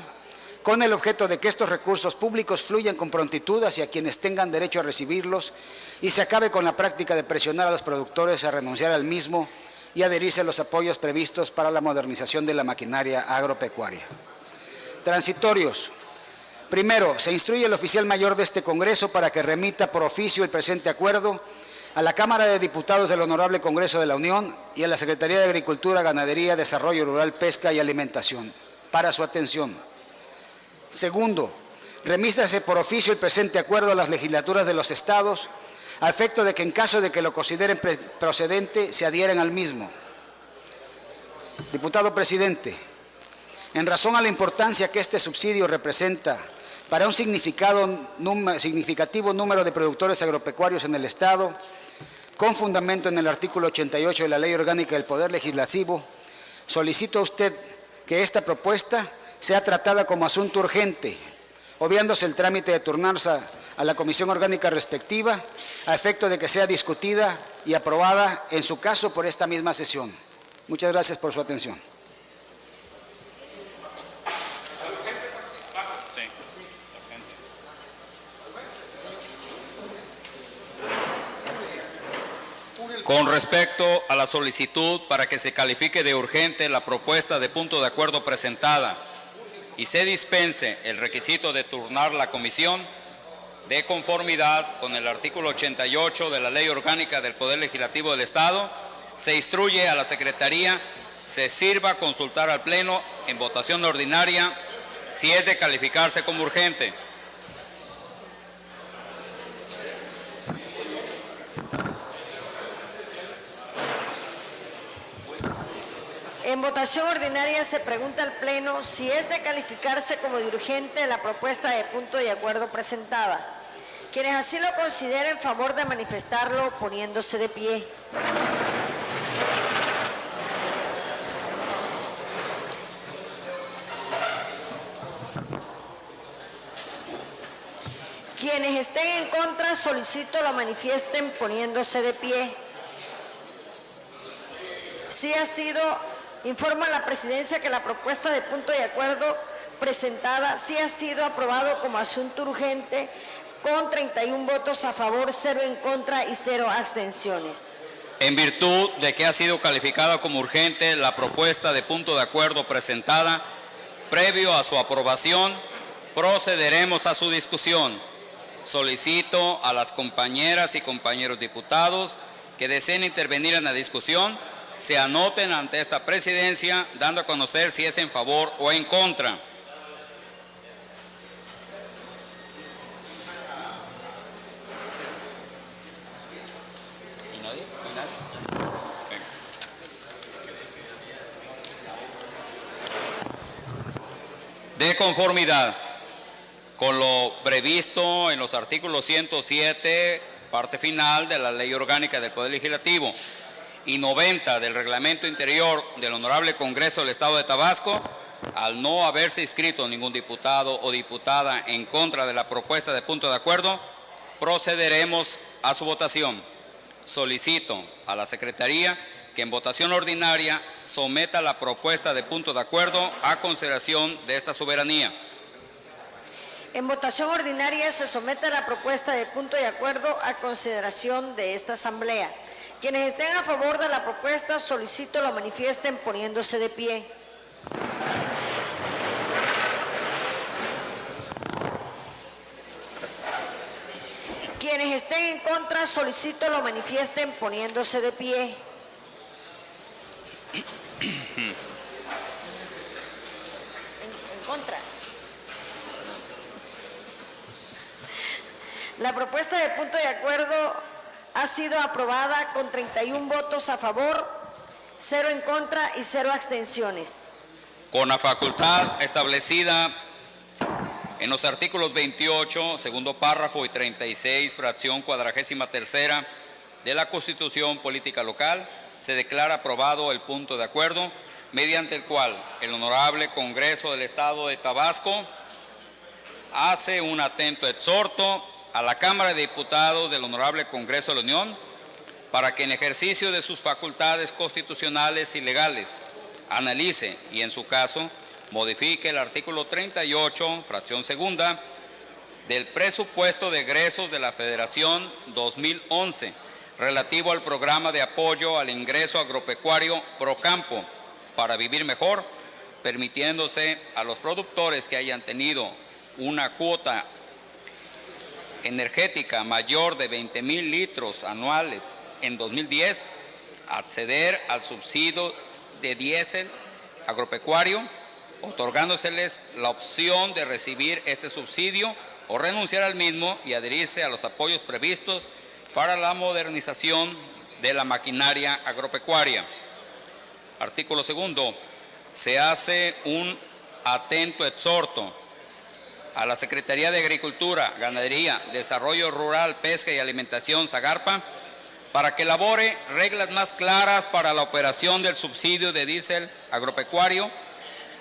con el objeto de que estos recursos públicos fluyan con prontitud hacia quienes tengan derecho a recibirlos y se acabe con la práctica de presionar a los productores a renunciar al mismo y adherirse a los apoyos previstos para la modernización de la maquinaria agropecuaria. Transitorios. Primero, se instruye al oficial mayor de este Congreso para que remita por oficio el presente acuerdo a la Cámara de Diputados del Honorable Congreso de la Unión y a la Secretaría de Agricultura, Ganadería, Desarrollo Rural, Pesca y Alimentación, para su atención. Segundo, remítase por oficio el presente acuerdo a las legislaturas de los estados, a efecto de que en caso de que lo consideren procedente, se adhieran al mismo. Diputado Presidente, en razón a la importancia que este subsidio representa para un significativo número de productores agropecuarios en el Estado, con fundamento en el artículo 88 de la Ley Orgánica del Poder Legislativo, solicito a usted que esta propuesta sea tratada como asunto urgente, obviándose el trámite de turnarse a la comisión orgánica respectiva, a efecto de que sea discutida y aprobada, en su caso, por esta misma sesión. Muchas gracias por su atención. Con respecto a la solicitud para que se califique de urgente la propuesta de punto de acuerdo presentada y se dispense el requisito de turnar la comisión, de conformidad con el artículo 88 de la Ley Orgánica del Poder Legislativo del Estado, se instruye a la Secretaría se sirva a consultar al Pleno en votación ordinaria si es de calificarse como urgente. En votación ordinaria se pregunta al Pleno si es de calificarse como de urgente la propuesta de punto de acuerdo presentada. Quienes así lo consideren, favor de manifestarlo poniéndose de pie. Quienes estén en contra, solicito lo manifiesten poniéndose de pie. Sí ha sido, informa la Presidencia que la propuesta de punto de acuerdo presentada sí ha sido aprobado como asunto urgente con 31 votos a favor, 0 en contra y 0 abstenciones. En virtud de que ha sido calificada como urgente la propuesta de punto de acuerdo presentada, previo a su aprobación, procederemos a su discusión. Solicito a las compañeras y compañeros diputados que deseen intervenir en la discusión, se anoten ante esta presidencia, dando a conocer si es en favor o en contra. De conformidad con lo previsto en los artículos 107, parte final de la Ley Orgánica del Poder Legislativo y 90 del Reglamento Interior del Honorable Congreso del Estado de Tabasco, al no haberse inscrito ningún diputado o diputada en contra de la propuesta de punto de acuerdo, procederemos a su votación. Solicito a la Secretaría que en votación ordinaria someta la propuesta de punto de acuerdo a consideración de esta soberanía. En votación ordinaria se somete la propuesta de punto de acuerdo a consideración de esta Asamblea. Quienes estén a favor de la propuesta, solicito lo manifiesten poniéndose de pie. Quienes estén en contra, solicito lo manifiesten poniéndose de pie. En contra. La propuesta de punto de acuerdo ha sido aprobada con 31 votos a favor, 0 en contra y 0 abstenciones. Con la facultad establecida en los artículos 28, segundo párrafo y 36, fracción 43ª de la Constitución Política Local, se declara aprobado el punto de acuerdo, mediante el cual el Honorable Congreso del Estado de Tabasco hace un atento exhorto a la Cámara de Diputados del Honorable Congreso de la Unión para que en ejercicio de sus facultades constitucionales y legales analice y en su caso modifique el artículo 38, fracción segunda, del presupuesto de egresos de la Federación 2011 relativo al programa de apoyo al ingreso agropecuario Procampo para vivir mejor, permitiéndose a los productores que hayan tenido una cuota energética mayor de 20,000 litros anuales en 2010, acceder al subsidio de diésel agropecuario, otorgándoseles la opción de recibir este subsidio o renunciar al mismo y adherirse a los apoyos previstos para la modernización de la maquinaria agropecuaria. Artículo segundo. Se hace un atento exhorto a la Secretaría de Agricultura, Ganadería, Desarrollo Rural, Pesca y Alimentación, Zagarpa, para que elabore reglas más claras para la operación del subsidio de diésel agropecuario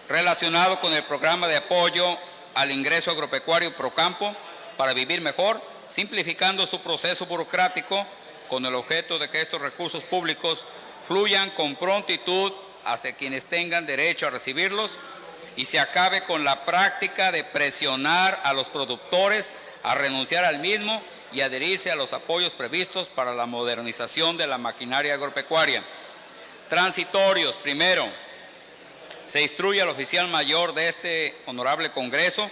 relacionado con el programa de apoyo al ingreso agropecuario Procampo para vivir mejor, simplificando su proceso burocrático con el objeto de que estos recursos públicos fluyan con prontitud hacia quienes tengan derecho a recibirlos y se acabe con la práctica de presionar a los productores a renunciar al mismo y adherirse a los apoyos previstos para la modernización de la maquinaria agropecuaria. Transitorios. Primero, se instruye al oficial mayor de este honorable Congreso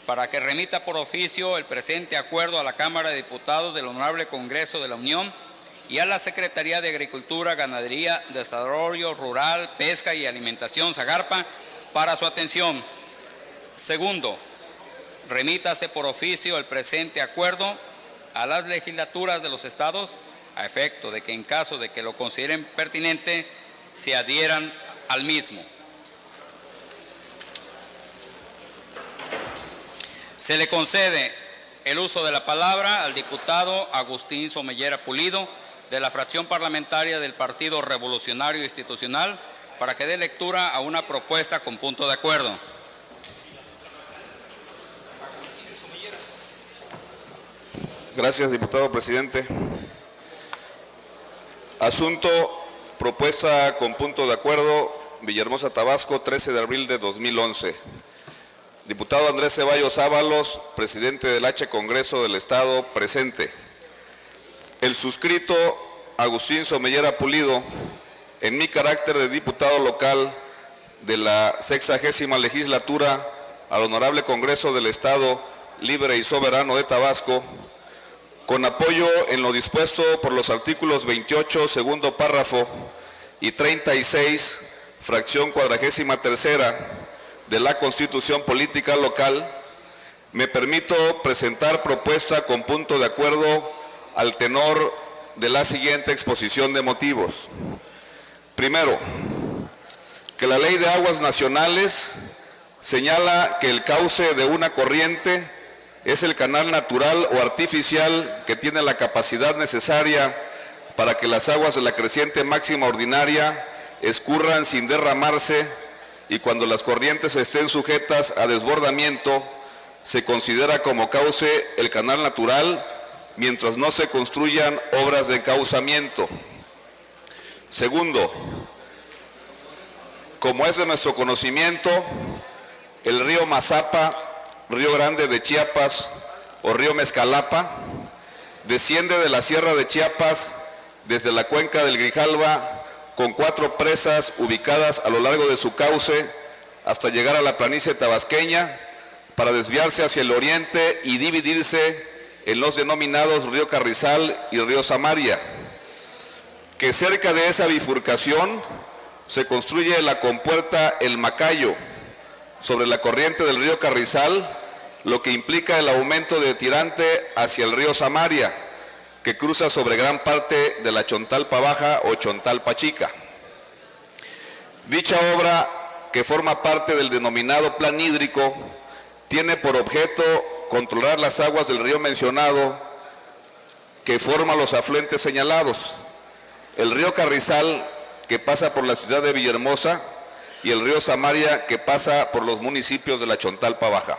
para que remita por oficio el presente acuerdo a la Cámara de Diputados del Honorable Congreso de la Unión y a la Secretaría de Agricultura, Ganadería, Desarrollo Rural, Pesca y Alimentación, SAGARPA, para su atención. Segundo, remítase por oficio el presente acuerdo a las legislaturas de los estados a efecto de que en caso de que lo consideren pertinente se adhieran al mismo. Se le concede el uso de la palabra al diputado Agustín Somellera Pulido, de la fracción parlamentaria del Partido Revolucionario Institucional, para que dé lectura a una propuesta con punto de acuerdo. Gracias, diputado presidente. Asunto, propuesta con punto de acuerdo, Villahermosa, Tabasco, 13 de abril de 2011. Diputado Andrés Ceballos Ábalos, presidente del H Congreso del Estado, presente. El suscrito Agustín Somellera Pulido, en mi carácter de diputado local de la 60ª legislatura al Honorable Congreso del Estado Libre y Soberano de Tabasco, con apoyo en lo dispuesto por los artículos 28, segundo párrafo, y 36, fracción 43ª de la Constitución Política Local, me permito presentar propuesta con punto de acuerdo al tenor de la siguiente exposición de motivos. Primero, que la Ley de Aguas Nacionales señala que el cauce de una corriente es el canal natural o artificial que tiene la capacidad necesaria para que las aguas de la creciente máxima ordinaria escurran sin derramarse, y cuando las corrientes estén sujetas a desbordamiento, se considera como cauce el canal natural mientras no se construyan obras de encauzamiento. Segundo, como es de nuestro conocimiento, el río Mazapa, Río Grande de Chiapas o río Mezcalapa, desciende de la Sierra de Chiapas desde la cuenca del Grijalva, con 4 presas ubicadas a lo largo de su cauce hasta llegar a la planicie tabasqueña, para desviarse hacia el oriente y dividirse en los denominados Río Carrizal y Río Samaria, que cerca de esa bifurcación se construye la compuerta El Macayo sobre la corriente del río Carrizal, lo que implica el aumento de tirante hacia el río Samaria, que cruza sobre gran parte de la Chontalpa Baja o Chontalpa Chica. Dicha obra, que forma parte del denominado Plan Hídrico, tiene por objeto controlar las aguas del río mencionado que forma los afluentes señalados, el río Carrizal, que pasa por la ciudad de Villahermosa, y el río Samaria, que pasa por los municipios de la Chontalpa Baja.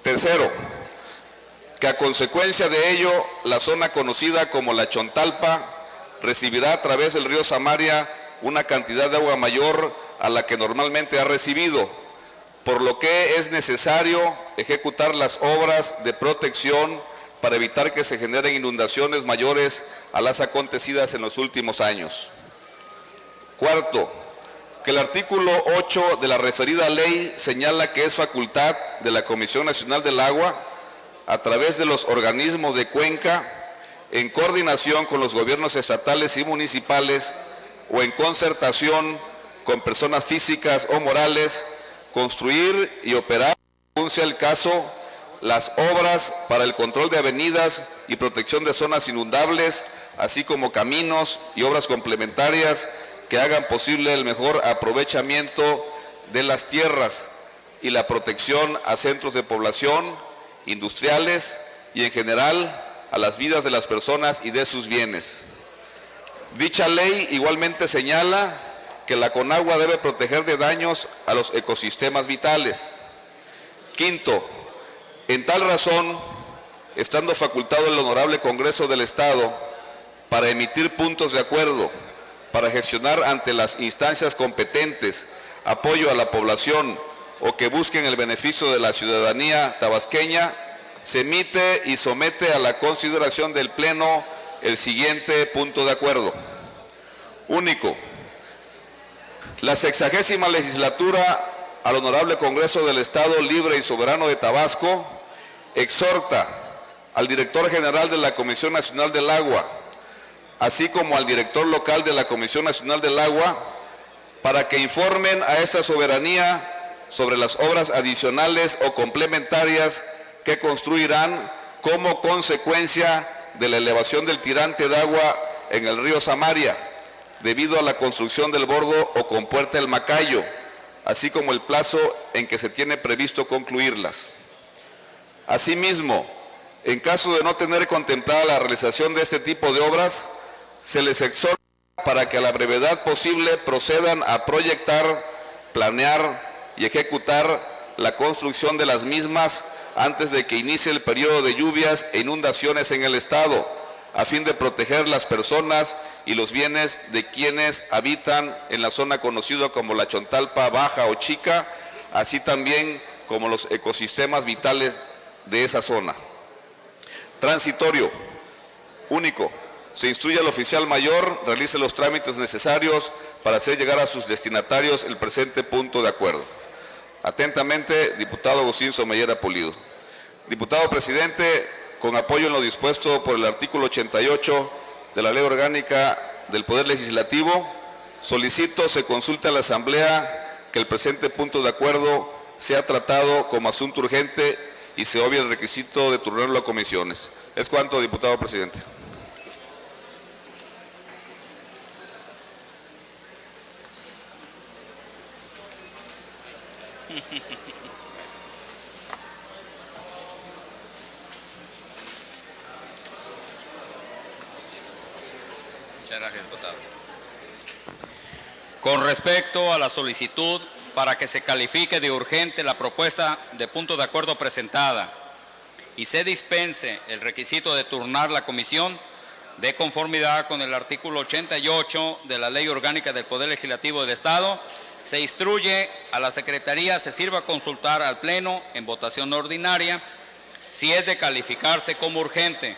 Tercero, que a consecuencia de ello, la zona conocida como la Chontalpa recibirá a través del río Samaria una cantidad de agua mayor a la que normalmente ha recibido, por lo que es necesario ejecutar las obras de protección para evitar que se generen inundaciones mayores a las acontecidas en los últimos años. Cuarto, que el artículo 8 de la referida ley señala que es facultad de la Comisión Nacional del Agua, a través de los organismos de cuenca, en coordinación con los gobiernos estatales y municipales o en concertación con personas físicas o morales, construir y operar, según sea el caso, las obras para el control de avenidas y protección de zonas inundables, así como caminos y obras complementarias que hagan posible el mejor aprovechamiento de las tierras y la protección a centros de población, industriales y en general a las vidas de las personas y de sus bienes. Dicha ley igualmente señala que la Conagua debe proteger de daños a los ecosistemas vitales. Quinto, en tal razón, estando facultado el Honorable Congreso del Estado para emitir puntos de acuerdo, para gestionar ante las instancias competentes apoyo a la población o que busquen el beneficio de la ciudadanía tabasqueña, se emite y somete a la consideración del Pleno el siguiente punto de acuerdo. Único. La 60ª legislatura al Honorable Congreso del Estado Libre y Soberano de Tabasco exhorta al Director General de la Comisión Nacional del Agua, así como al Director Local de la Comisión Nacional del Agua, para que informen a esta soberanía sobre las obras adicionales o complementarias que construirán como consecuencia de la elevación del tirante de agua en el río Samaria, debido a la construcción del bordo o compuerta del Macayo, así como el plazo en que se tiene previsto concluirlas. Asimismo, en caso de no tener contemplada la realización de este tipo de obras, se les exhorta para que a la brevedad posible procedan a proyectar, planear y ejecutar la construcción de las mismas antes de que inicie el periodo de lluvias e inundaciones en el Estado, a fin de proteger las personas y los bienes de quienes habitan en la zona conocida como la Chontalpa Baja o Chica, así también como los ecosistemas vitales de esa zona. Transitorio. Único. Se instruye al oficial mayor, realice los trámites necesarios para hacer llegar a sus destinatarios el presente punto de acuerdo. Atentamente, diputado Agustín Somellera Pulido. Diputado presidente, con apoyo en lo dispuesto por el artículo 88 de la Ley Orgánica del Poder Legislativo, solicito se consulte a la Asamblea que el presente punto de acuerdo sea tratado como asunto urgente y se obvie el requisito de turnarlo a comisiones. Es cuanto, diputado presidente. Muchas gracias, diputado. Con respecto a la solicitud para que se califique de urgente la propuesta de punto de acuerdo presentada y se dispense el requisito de turnar la comisión, de conformidad con el artículo 88 de la Ley Orgánica del Poder Legislativo del Estado, se instruye a la Secretaría se sirva a consultar al Pleno en votación ordinaria si es de calificarse como urgente.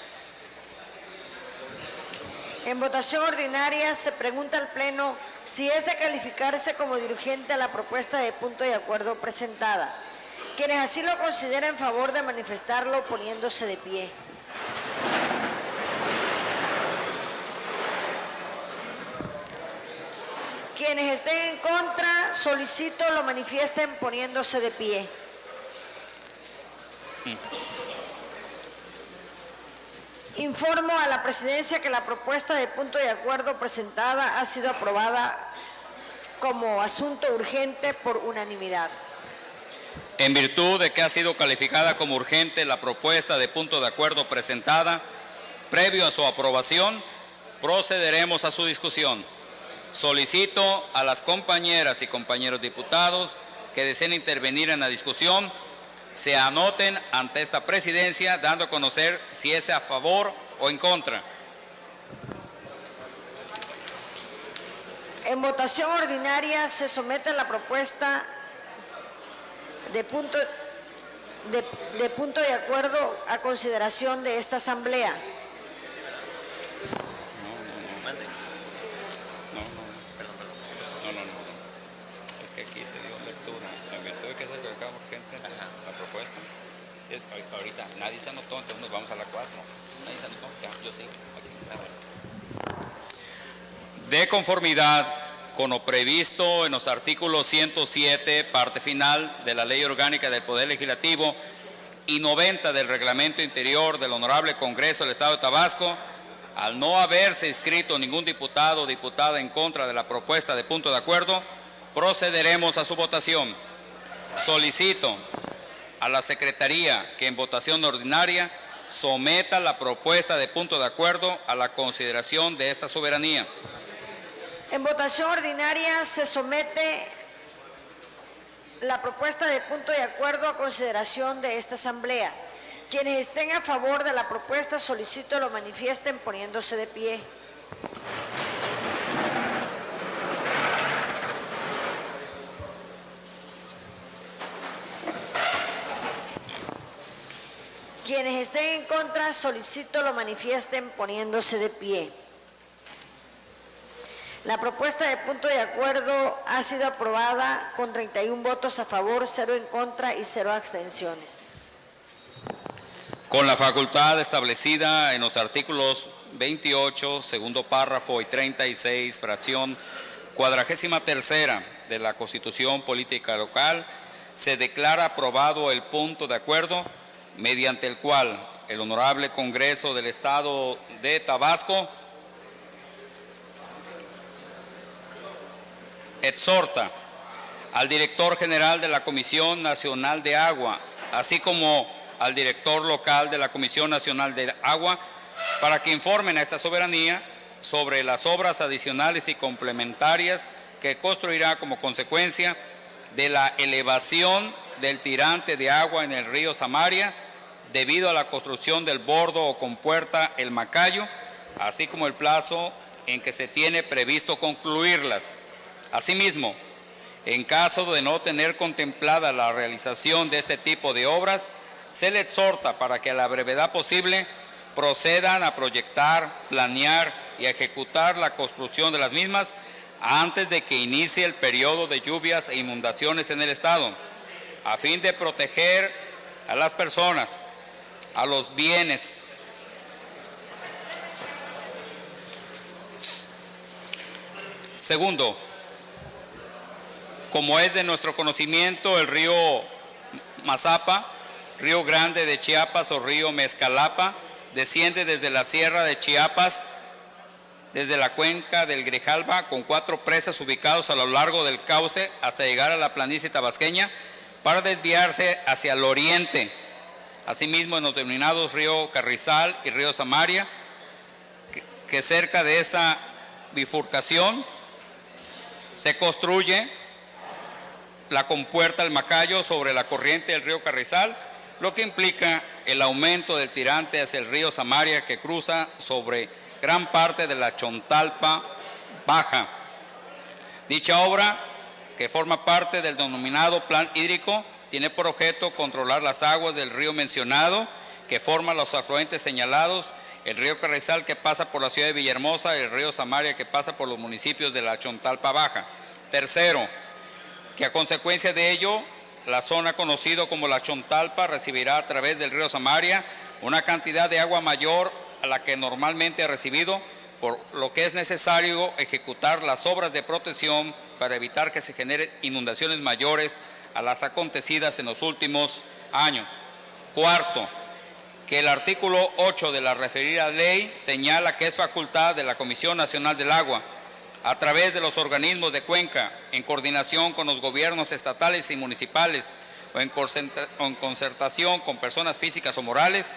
En votación ordinaria se pregunta al Pleno si es de calificarse como de urgente la propuesta de punto de acuerdo presentada. Quienes así lo consideren, favor de manifestarlo poniéndose de pie. Quienes estén en contra, solicito lo manifiesten poniéndose de pie. Informo a la Presidencia que la propuesta de punto de acuerdo presentada ha sido aprobada como asunto urgente por unanimidad. En virtud de que ha sido calificada como urgente la propuesta de punto de acuerdo presentada, previo a su aprobación, procederemos a su discusión. Solicito a las compañeras y compañeros diputados que deseen intervenir en la discusión, se anoten ante esta presidencia dando a conocer si es a favor o en contra. En votación ordinaria se somete la propuesta de punto de acuerdo a consideración de esta Asamblea. Es que aquí se dio lectura. En virtud de que se colocaba urgente la propuesta. Sí, ahorita nadie se anotó, entonces nos vamos a la 4. Nadie se anotó, ya, yo sí. De conformidad con lo previsto en los artículos 107, parte final de la Ley Orgánica del Poder Legislativo y 90 del Reglamento Interior del Honorable Congreso del Estado de Tabasco, al no haberse inscrito ningún diputado o diputada en contra de la propuesta de punto de acuerdo, procederemos a su votación. Solicito a la Secretaría que en votación ordinaria someta la propuesta de punto de acuerdo a la consideración de esta soberanía. En votación ordinaria se somete la propuesta de punto de acuerdo a consideración de esta Asamblea. Quienes estén a favor de la propuesta, solicito lo manifiesten poniéndose de pie. Quienes estén en contra, solicito lo manifiesten poniéndose de pie. La propuesta de punto de acuerdo ha sido aprobada con 31 votos a favor, 0 en contra y 0 abstenciones. Con la facultad establecida en los artículos 28, segundo párrafo y 36, fracción 43ª de la Constitución Política Local, se declara aprobado el punto de acuerdo mediante el cual el Honorable Congreso del Estado de Tabasco exhorta al director general de la Comisión Nacional de Agua, así como al director local de la Comisión Nacional de Agua, para que informen a esta soberanía sobre las obras adicionales y complementarias que construirá como consecuencia de la elevación del tirante de agua en el río Samaria debido a la construcción del bordo o compuerta El Macayo, así como el plazo en que se tiene previsto concluirlas. Asimismo, en caso de no tener contemplada la realización de este tipo de obras, se le exhorta para que a la brevedad posible procedan a proyectar, planear y a ejecutar la construcción de las mismas antes de que inicie el periodo de lluvias e inundaciones en el Estado, a fin de proteger a las personas, a los bienes, segundo, como es de nuestro conocimiento, el río Mazapa, Río Grande de Chiapas o río Mezcalapa, desciende desde la Sierra de Chiapas, desde la cuenca del Grijalva, con 4 presas ubicados a lo largo del cauce hasta llegar a la planicie tabasqueña, para desviarse hacia el oriente. Asimismo, en los denominados río Carrizal y río Samaria, que cerca de esa bifurcación se construye la compuerta El Macayo sobre la corriente del río Carrizal, lo que implica el aumento del tirante hacia el río Samaria, que cruza sobre gran parte de la Chontalpa Baja. Dicha obra, que forma parte del denominado Plan Hídrico, tiene por objeto controlar las aguas del río mencionado, que forman los afluentes señalados, el río Carrizal, que pasa por la ciudad de Villahermosa, y el río Samaria, que pasa por los municipios de la Chontalpa Baja. Tercero, que a consecuencia de ello, la zona conocida como la Chontalpa recibirá a través del río Samaria una cantidad de agua mayor a la que normalmente ha recibido, por lo que es necesario ejecutar las obras de protección para evitar que se generen inundaciones mayores a las acontecidas en los últimos años. Cuarto, que el artículo 8 de la referida ley señala que es facultad de la Comisión Nacional del Agua, a través de los organismos de cuenca, en coordinación con los gobiernos estatales y municipales o en concertación con personas físicas o morales,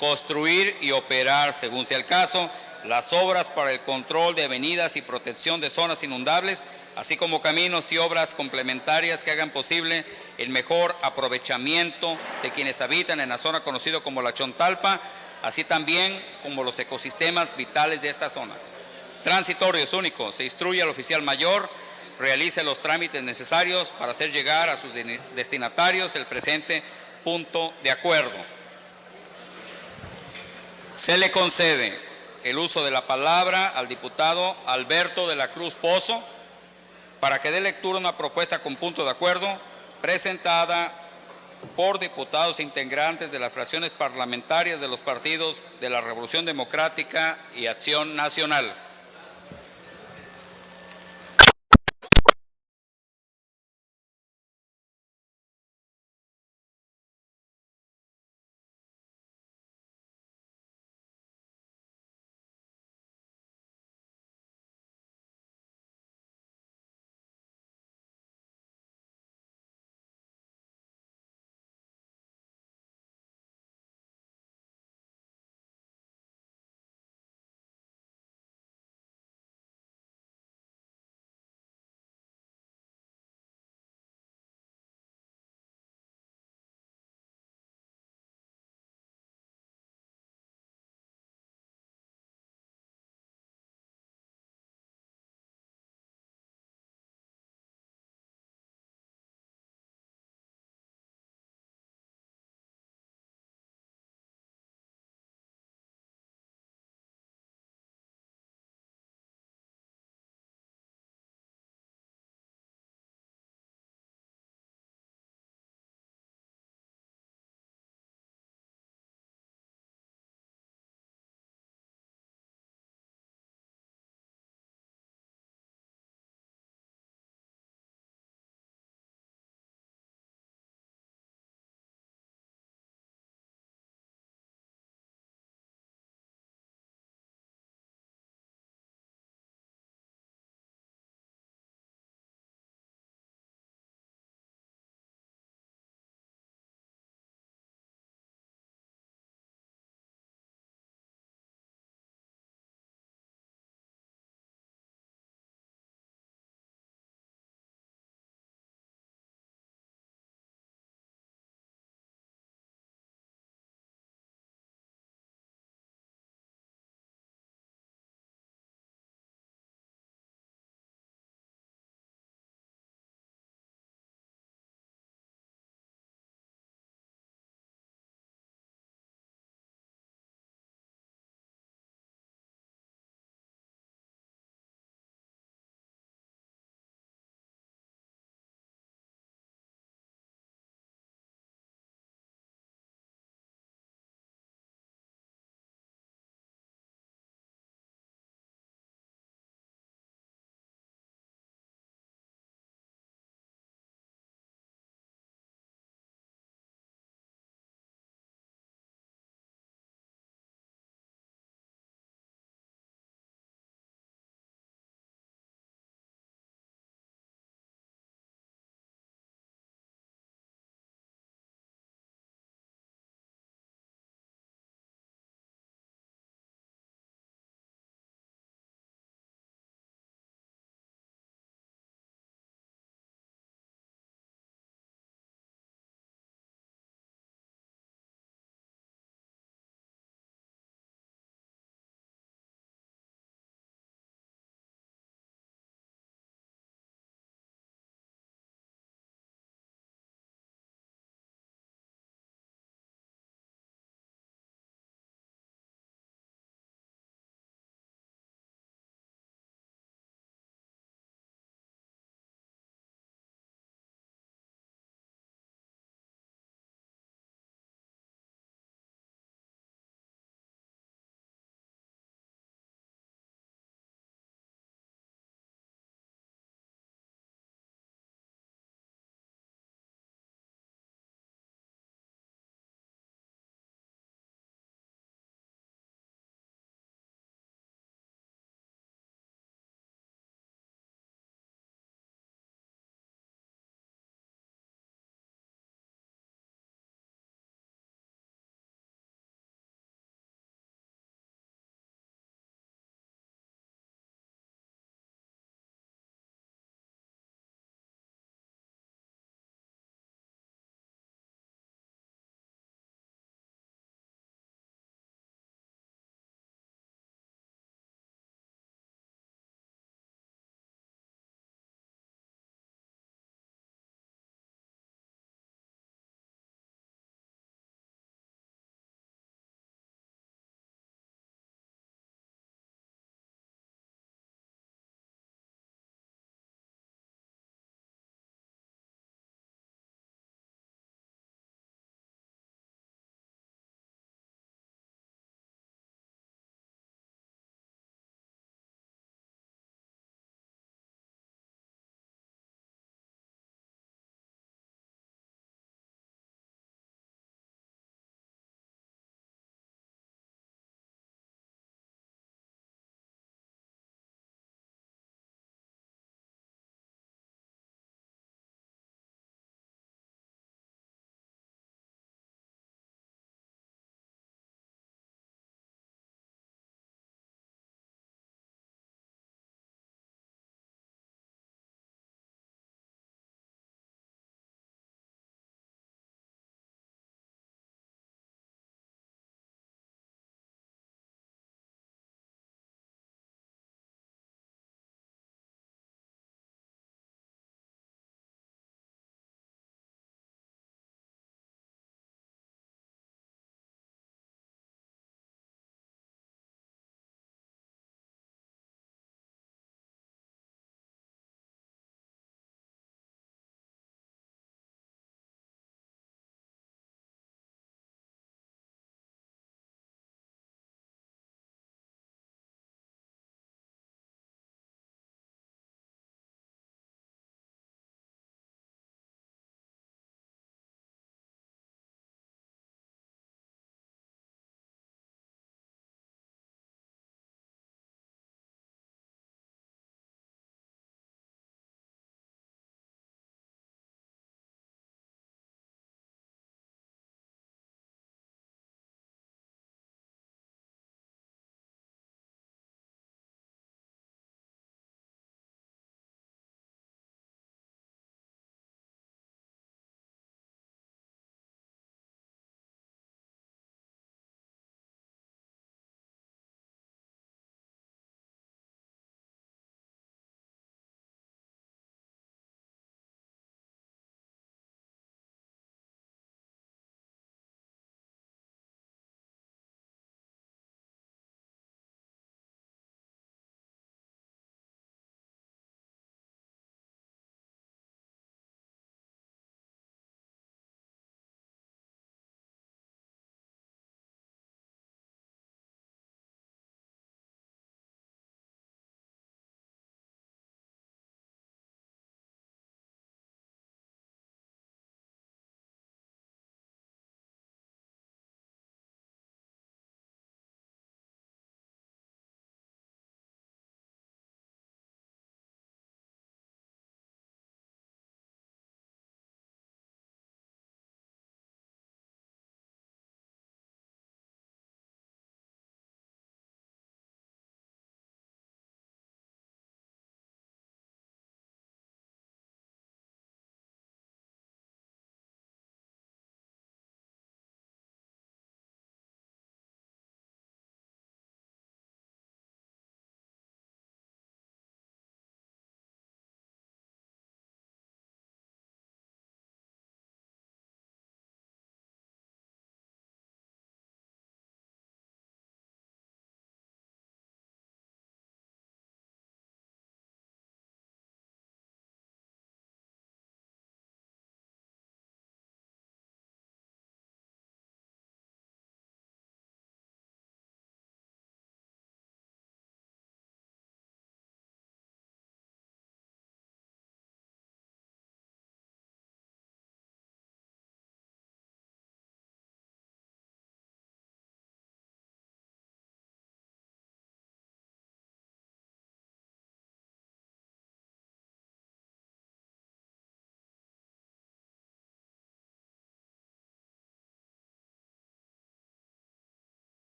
construir y operar, según sea el caso, las obras para el control de avenidas y protección de zonas inundables, así como caminos y obras complementarias que hagan posible el mejor aprovechamiento de quienes habitan en la zona conocida como la Chontalpa, así también como los ecosistemas vitales de esta zona. Transitorio es único, se instruye al oficial mayor, realice los trámites necesarios para hacer llegar a sus destinatarios el presente punto de acuerdo. Se le concede el uso de la palabra al diputado Alberto de la Cruz Pozo para que dé lectura a una propuesta con punto de acuerdo presentada por diputados integrantes de las fracciones parlamentarias de los partidos de la Revolución Democrática y Acción Nacional.